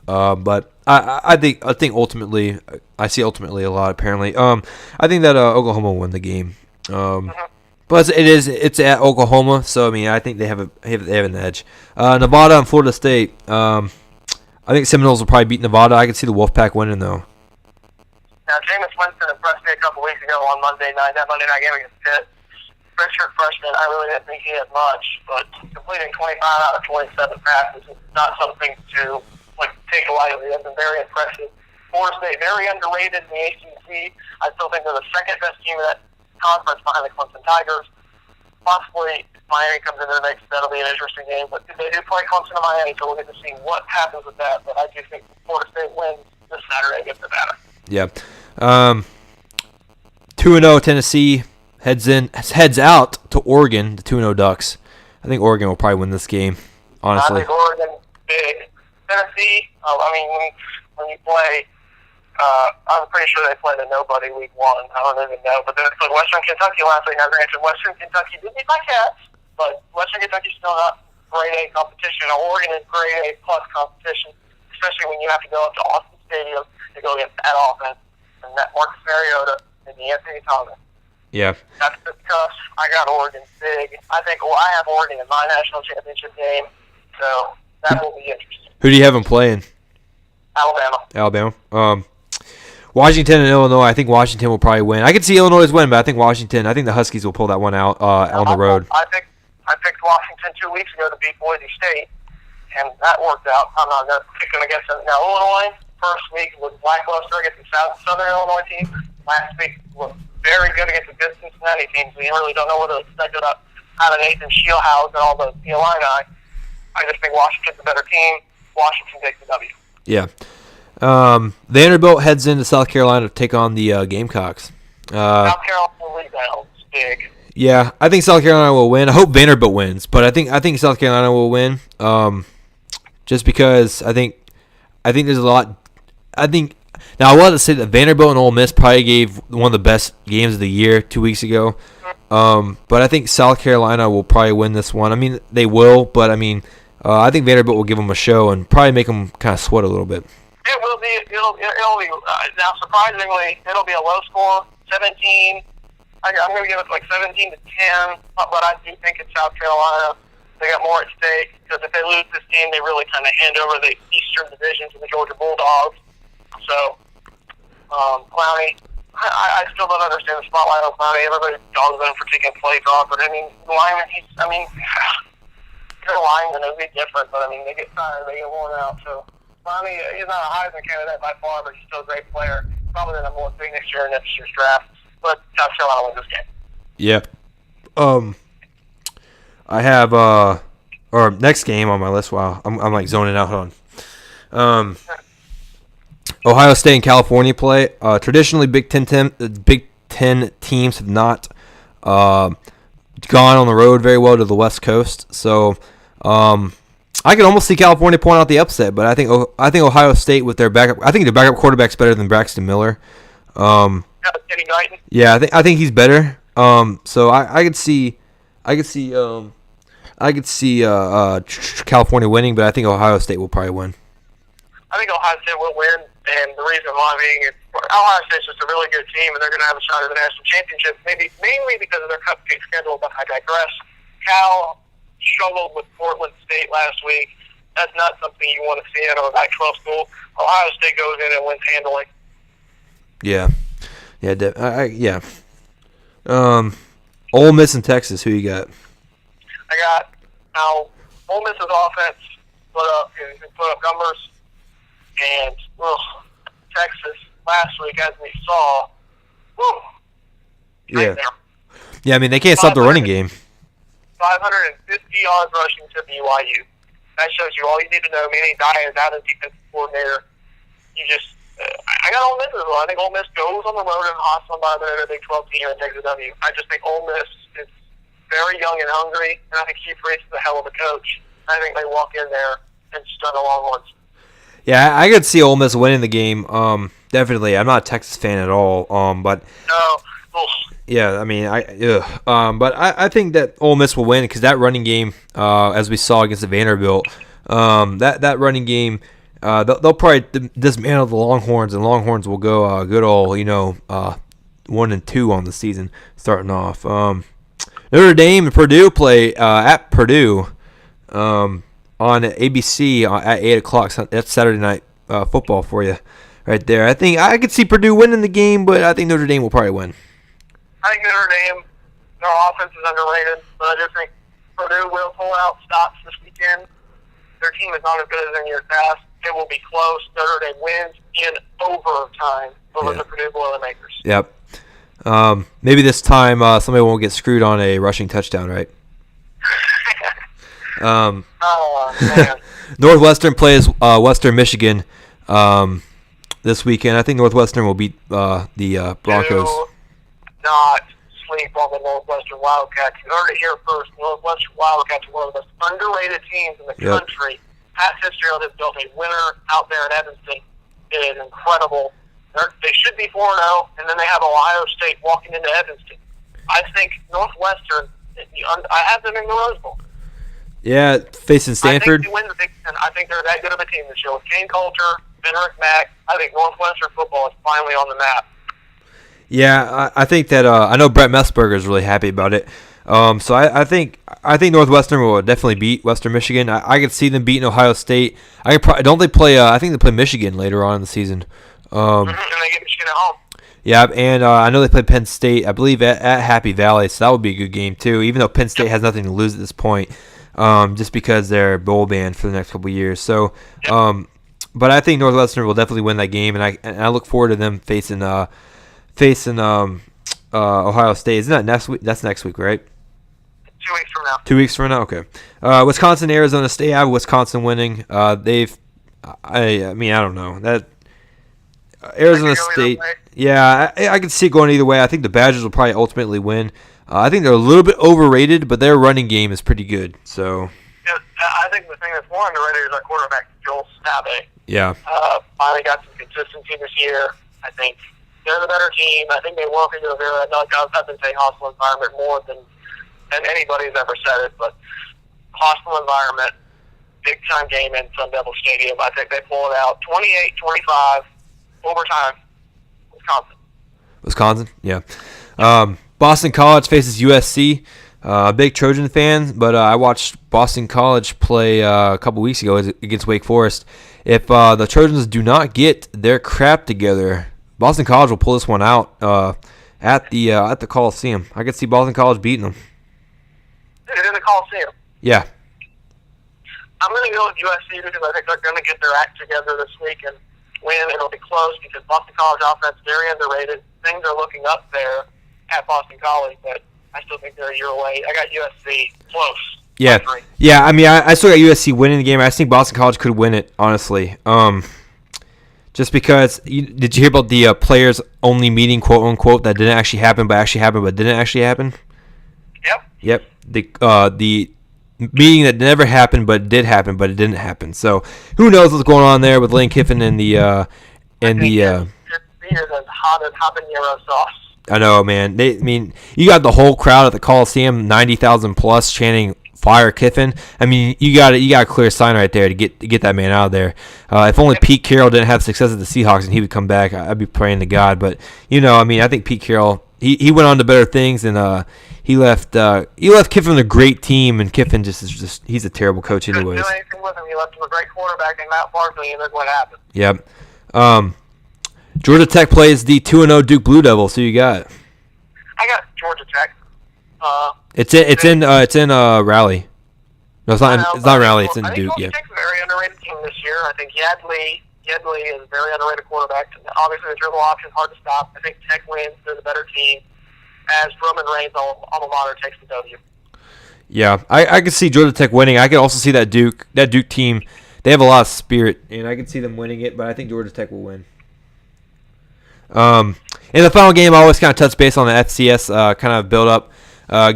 but I think ultimately I see ultimately a lot apparently. I think that Oklahoma will win the game. But it's at Oklahoma, so I mean I think they have an edge. Nevada and Florida State. I think Seminoles will probably beat Nevada. I can see the Wolfpack winning though. Now Jameis Winston impressed me a couple weeks ago on Monday night. That Monday night game against Pitt. Redshirt freshman, I really didn't think he had much, but completing 25 out of 27 passes is not something to take lightly. That's been very impressive. Florida State, very underrated in the ACC. I still think they're the second best team in that conference behind the Clemson Tigers. Possibly if Miami comes into the mix, that'll be an interesting game. But they do play Clemson and Miami, so we'll get to see what happens with that. But I do think Florida State wins this Saturday against Nevada. Yeah. 2-0 Tennessee heads out to Oregon, the 2-0 Ducks. I think Oregon will probably win this game, honestly. I think Oregon big. Tennessee, when you play, I'm pretty sure they played a nobody week 1. I don't even know. But then they played Western Kentucky last week. Now, granted, Western Kentucky did beat my Cats, but Western Kentucky's still not grade A competition. Oregon is grade A plus competition, especially when you have to go up to Austin Stadium to go against that offense and that Marcus Mariota and the Anthony Thomas. Yeah. That's because I got Oregon big. I think I have Oregon in my national championship game, so that will be interesting. Who do you have them playing? Alabama. Washington and Illinois. I think Washington will probably win. I could see Illinois win, but I think the Huskies will pull that one out on the road. I picked Washington 2 weeks ago to beat Boise State, and that worked out. I'm not going to pick them against them. Now, Illinois, first week was lackluster against the Southern Illinois team. Last week was very good against the good Cincinnati team, so you really don't know what to expect out of Nathan Shieldhouse and all the Illini. I just think Washington's a better team. Washington takes the W. Yeah. Vanderbilt heads into South Carolina to take on the Gamecocks. South Carolina rebounds big. Yeah, I think South Carolina will win. I hope Vanderbilt wins, but I think South Carolina will win. Just because I think there's a lot. Now I wanted to say that Vanderbilt and Ole Miss probably gave one of the best games of the year 2 weeks ago. But I think South Carolina will probably win this one. I mean, they will, but I think Vanderbilt will give them a show and probably make them kind of sweat a little bit. It will be. It'll be. Now, surprisingly, it'll be a low score, 17. I'm going to give it 17 to 10. But I do think it's South Carolina. They got more at stake because if they lose this game, they really kind of hand over the Eastern Division to the Georgia Bulldogs. So, Clowney, I still don't understand the spotlight on Clowney. Everybody dogs on him for taking play drop, but Lyman, he's a lineman, it'll be different, but they get tired, they get worn out. So, Clowney, he's not a Heisman candidate by far, but he's still a great player. Probably the number 1 pick next year in next year's draft. But South Carolina wins this game. Yeah. I have or next game on my list. Wow, I'm zoning out. Hold on. Ohio State and California play. Traditionally, Big Ten teams have not gone on the road very well to the West Coast. So I can almost see California pulling out the upset, but I think Ohio State with their backup. I think their backup quarterback's better than Braxton Miller. Yeah, I think he's better. So I could see California winning, but I think Ohio State will probably win. I think Ohio State will win, and the reason why being is Ohio State's just a really good team, and they're going to have a shot at the national championship, mainly because of their cupcake schedule, but I digress. Cal struggled with Portland State last week. That's not something you want to see out of a Pac-12 school. Ohio State goes in and wins handily. Yeah. Ole Miss and Texas, who you got? I got Ole Miss's offense put up numbers, and Texas last week, as we saw, Yeah, they can't stop the running game. 550 yards rushing to BYU. That shows you all you need to know. Manny Diaz out as defensive coordinator. you just I got Ole Miss as well. I think Ole Miss goes on the road in a hostile environment at a Big 12 team and takes a W. I just think Ole Miss is very young and hungry, and I think Hugh Freeze is a hell of a coach. I think they walk in there and stun the Longhorns. Yeah, I could see Ole Miss winning the game. Definitely. I'm not a Texas fan at all. But No. yeah, I mean, but I think that Ole Miss will win because that running game, as we saw against the Vanderbilt, that running game, they'll probably dismantle the Longhorns, and Longhorns will go good old 1-2 on the season starting off. Notre Dame and Purdue play at Purdue on ABC at 8 o'clock. That's Saturday night football for you right there. I think I could see Purdue winning the game, but I think Notre Dame will probably win. I think Notre Dame, their offense is underrated, but I just think Purdue will pull out stops this weekend. Their team is not as good as in years past. It will be close. Notre Dame wins in overtime over the Purdue Boilermakers. Yep. Maybe this time somebody won't get screwed on a rushing touchdown, right? Oh, man. Northwestern plays Western Michigan this weekend. I think Northwestern will beat the Broncos. Do not sleep on the Northwestern Wildcats. You heard it here first. Northwestern Wildcats are one of the most underrated teams in the country. Pat Fitzgerald has built a winner out there in Evanston. It is incredible. They should be 4-0, and then they have Ohio State walking into Evanston. I think Northwestern, I have them in the Rose Bowl. Yeah, facing Stanford. I think they win the Big Ten. I think they're that good of a team this year. With Kane Coulter, Benrick Mack, I think Northwestern football is finally on the map. Yeah, I think that I know Brett Messburger is really happy about it. So I think Northwestern will definitely beat Western Michigan. I could see them beating Ohio State. Don't they play? I think they play Michigan later on in the season. And they get Michigan at home. Yeah, and I know they play Penn State. I believe at Happy Valley, so that would be a good game too. Even though Penn State has nothing to lose at this point, just because they're bowl banned for the next couple of years. So, but I think Northwestern will definitely win that game, and I look forward to them facing Ohio State. Isn't that next week? That's next week, right? 2 weeks from now. 2 weeks from now, okay. Wisconsin, Arizona State. I have Wisconsin winning. I don't know that. Arizona State. Yeah, I can see it going either way. I think the Badgers will probably ultimately win. I think they're a little bit overrated, but their running game is pretty good. So. Yeah, I think the thing that's more underrated is our quarterback, Joel Stabe. Yeah. Finally got some consistency this year. I think they're the better team. I think they walk into a very, I've been saying hostile environment more than anybody's ever said it, but hostile environment, big-time game in Sun Devil Stadium. I think they pull it out 28-25, overtime, Wisconsin, yeah. Boston College faces USC. Big Trojan fan, but I watched Boston College play a couple weeks ago against Wake Forest. If the Trojans do not get their crap together, Boston College will pull this one out at the Coliseum. I could see Boston College beating them. It in the Coliseum. Yeah. I'm going to go with USC because I think they're going to get their act together this week and win. It'll be close because Boston College offense very underrated. Things are looking up there at Boston College, but I still think they're a year away. I got USC close. Yeah. I mean, I still got USC winning the game. I just think Boston College could win it, honestly. Just because, did you hear about the players only meeting, quote unquote, that didn't actually happen, but didn't actually happen? Yep. The meeting that never happened, but did happen, but it didn't happen. So who knows what's going on there with Lane Kiffin and the Your feet is as hot as habanero sauce. I know, man. You got the whole crowd at the Coliseum, 90,000 plus, chanting "Fire Kiffin." I mean, you got a clear sign right there to get that man out of there. If only Pete Carroll didn't have success at the Seahawks and he would come back, I'd be praying to God. But I think Pete Carroll he went on to better things, and he left Kiffin a great team, and Kiffin just he's a terrible coach anyways. Couldn't do anything with him. He left him a great quarterback in Matt Barkley, and look what happened. Yep. Georgia Tech plays the 2-0 Duke Blue Devils. Who you got? I got Georgia Tech. It's in Raleigh. No, it's not Raleigh. It's in Duke. Georgia Tech's a very underrated team this year. I think Yadley is a very underrated quarterback. Obviously, the dribble option is hard to stop. I think Tech wins. They're the better team. As Roman Reigns' alma mater takes the W. Yeah, I could see Georgia Tech winning. I could also see that Duke team they have a lot of spirit, and I can see them winning it. But I think Georgia Tech will win. In the final game, I always kind of touch base on the FCS kind of build up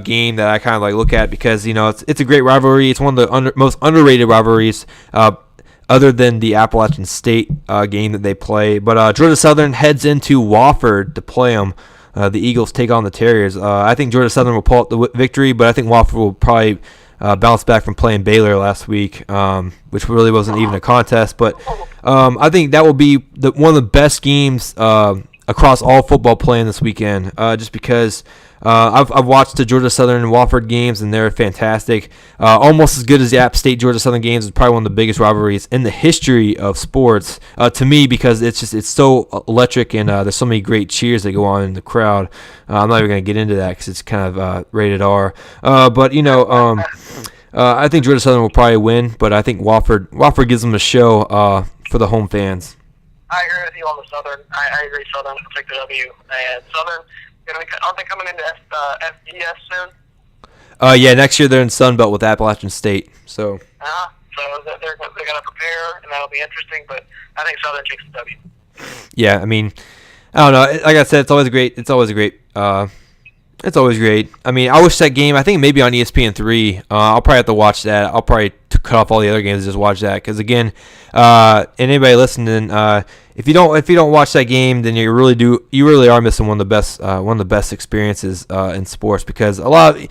game that I kind of like look at because it's a great rivalry. It's one of the most underrated rivalries. Other than the Appalachian State game that they play. But Georgia Southern heads into Wofford to play them. The Eagles take on the Terriers. I think Georgia Southern will pull out the victory, but I think Wofford will probably bounce back from playing Baylor last week, which really wasn't even a contest. But I think that will be one of the best games across all football playing this weekend, just because I've watched the Georgia Southern and Wofford games, and they're fantastic. Almost as good as the App State Georgia Southern games. It's probably one of the biggest rivalries in the history of sports to me because it's so electric, and there's so many great cheers that go on in the crowd. I'm not even going to get into that because it's kind of rated R. But I think Georgia Southern will probably win, but I think Wofford gives them a show for the home fans. I agree with you on the Southern. I agree Southern will take the W. And Southern, aren't they coming into FBS soon? Yeah, next year they're in Sun Belt with Appalachian State. So they're going to prepare, and that'll be interesting. But I think Southern takes the W. Yeah, I mean, I don't know. Like I said, it's always great. It's always great. It's always great. I mean, I wish that game. I think maybe on ESPN3. I'll probably have to watch that. I'll probably cut off all the other games and just watch that. Because again, and anybody listening, if you don't watch that game, then you really are missing one of the best experiences in sports. Because a lot of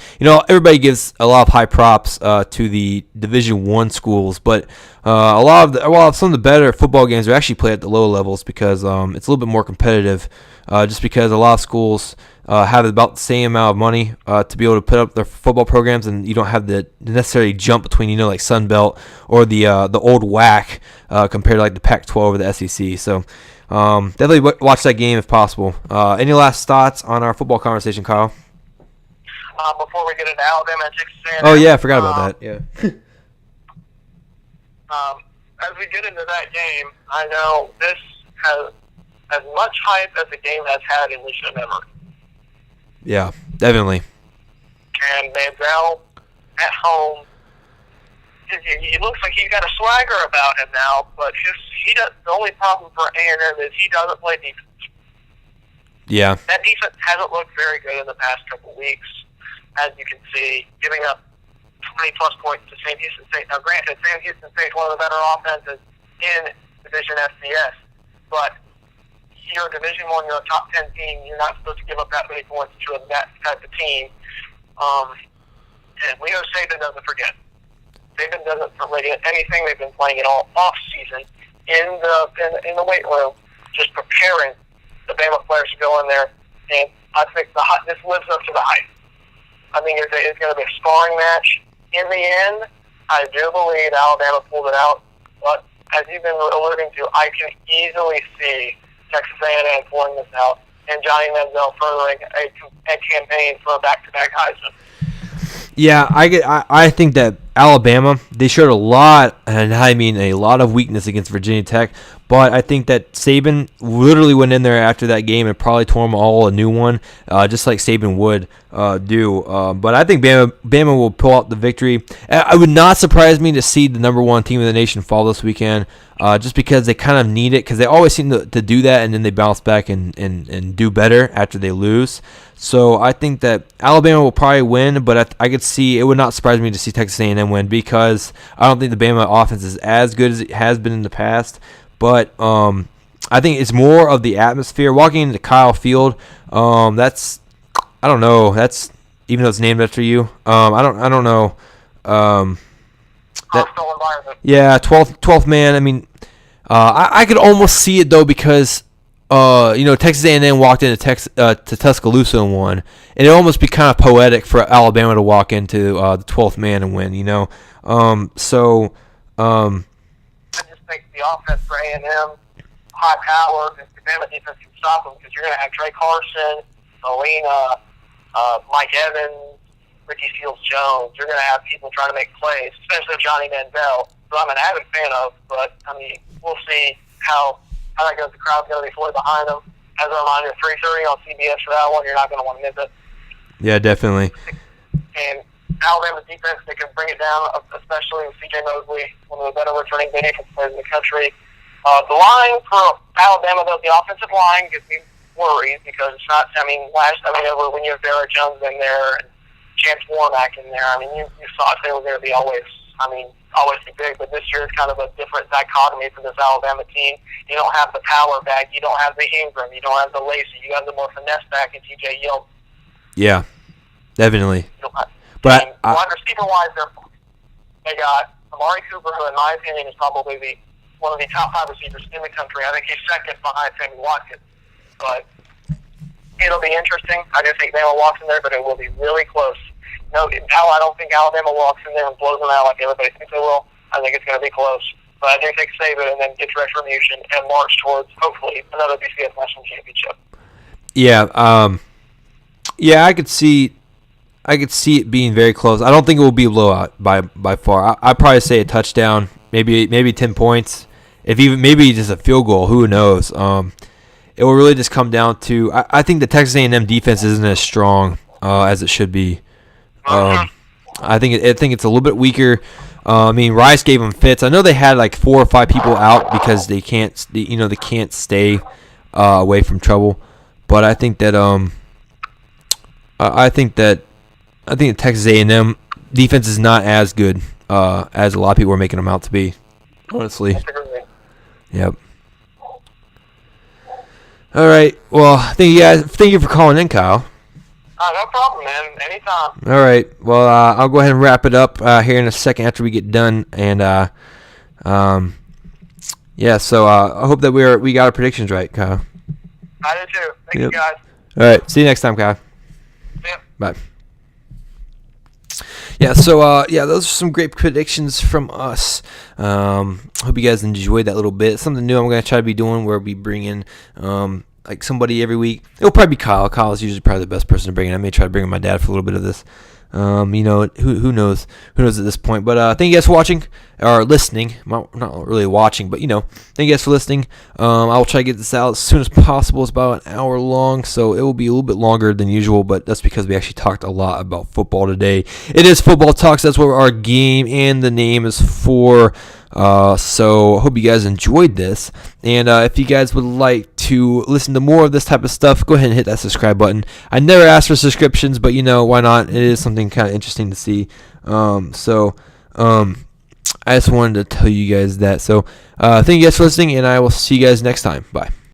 everybody gives a lot of high props to the Division I schools, but a lot of some of the better football games are actually played at the lower levels because it's a little bit more competitive. Just because a lot of schools have about the same amount of money to be able to put up their football programs, and you don't have the necessary jump between like Sun Belt or the old WAC compared to like the Pac-12 or the SEC. So definitely watch that game if possible. Any last thoughts on our football conversation, Kyle? Before we get into Alabama and Texas A&M. Oh yeah, I forgot about that. Yeah. As we get into that game, I know this has as much hype as the game has had in recent memory. Yeah, definitely. And Manziel at home, it looks like he's got a swagger about him now, but the only problem for A&M is he doesn't play defense. Yeah. That defense hasn't looked very good in the past couple weeks, as you can see, giving up 20-plus points to Sam Houston State. Now, granted, Sam Houston State is one of the better offenses in Division FCS, but you're a Division I, you're a top 10 team, you're not supposed to give up that many points to that type of team. And Leo Saban doesn't forget. Saban doesn't forget anything. They've been playing it all off season in the weight room, just preparing the Bama players to go in there. And I think this lives up to the hype. I think it's going to be a sparring match. In the end, I do believe Alabama pulled it out. But as you've been alluding to, I can easily see Texas A&M pulling this out, and Johnny Manziel furthering a campaign for a back-to-back Heisman. Yeah, I think that Alabama, they showed a lot, and I mean a lot of weakness against Virginia Tech, but I think that Saban literally went in there after that game and probably tore them all a new one, just like Saban would do. But I think Bama will pull out the victory. It would not surprise me to see the number one team in the nation fall this weekend, just because they kind of need it, because they always seem to do that, and then they bounce back and do better after they lose. So I think that Alabama will probably win, but I could see, it would not surprise me to see Texas A&M win, because I don't think the Bama offense is as good as it has been in the past. But I think it's more of the atmosphere. Walking into Kyle Field, that's, I don't know. That's, even though it's named after you, I don't know. Yeah, 12th man. I mean, I could almost see it though, because Texas A&M walked into to Tuscaloosa and won, and it almost be kind of poetic for Alabama to walk into the 12th man and win. I just think the offense for A&M, high power, and the Bama defense can stop them, because you're going to have Trey Carson, Molina, Mike Evans, Ricky Seals-Jones. You're going to have people trying to make plays, especially Johnny Manziel, who I'm an avid fan of, but, I mean, we'll see how that goes. The crowd's going to be fully behind them. As a reminder, 3:30 on CBS for that one. You're not going to want to miss it. Yeah, definitely. And Alabama defense, they can bring it down, especially with C.J. Mosley, one of the better returning defense players in the country. The line for Alabama, though, the offensive line gives me worries because it's not, when you have Vera Jones in there and Chance Warmack in there, you thought they were going to be always be big, but this year it's kind of a different dichotomy for this Alabama team. You don't have the power back, you don't have the Ingram, you don't have the Lacey, you have the more finesse back in TJ Yield. Yeah, definitely. But wide receiver-wise, they got Amari Cooper, who in my opinion is probably one of the top 5 receivers in the country. I think he's second behind Sammy Watkins. But it'll be interesting. I do think Bama walks in there, but it will be really close. No, I don't think Alabama walks in there and blows them out like everybody thinks they will. I think it's going to be close. But I do think Saban and then gets retribution and march towards, hopefully, another BCS National Championship. Yeah, I could see it being very close. I don't think it will be a blowout by far. I'd probably say a touchdown, maybe 10 points, if even maybe just a field goal. Who knows? It will really just come down to. I think the Texas A&M defense isn't as strong as it should be. I think it's a little bit weaker. Rice gave them fits. I know they had like 4 or 5 people out because they can't stay away from trouble. But I think that the Texas A&M defense is not as good as a lot of people are making them out to be. Honestly. Yep. All right. Well, thank you guys. Thank you for calling in, Kyle. No problem, man. Anytime. All right. Well, I'll go ahead and wrap it up here in a second after we get done, and So I hope that we got our predictions right, Kyle. I do too. Thank you, guys. All right. See you next time, Kyle. Yep. Bye. Yeah, so those are some great predictions from us. Hope you guys enjoyed that little bit. Something new I'm going to try to be doing where we bring in like somebody every week. It'll probably be Kyle. Kyle is usually probably the best person to bring in. I may try to bring in my dad for a little bit of this. Who knows? Who knows at this point? But thank you guys for watching or listening. Not really watching, but thank you guys for listening. I will try to get this out as soon as possible. It's about an hour long, so it will be a little bit longer than usual. But that's because we actually talked a lot about football today. It is Football Talks. That's what our game and the name is for. So I hope you guys enjoyed this. And if you guys would like to listen to more of this type of stuff, go ahead and hit that subscribe button. I never asked for subscriptions, but why not? It is something kind of interesting to see. I just wanted to tell you guys that. So thank you guys for listening, and I will see you guys next time. Bye.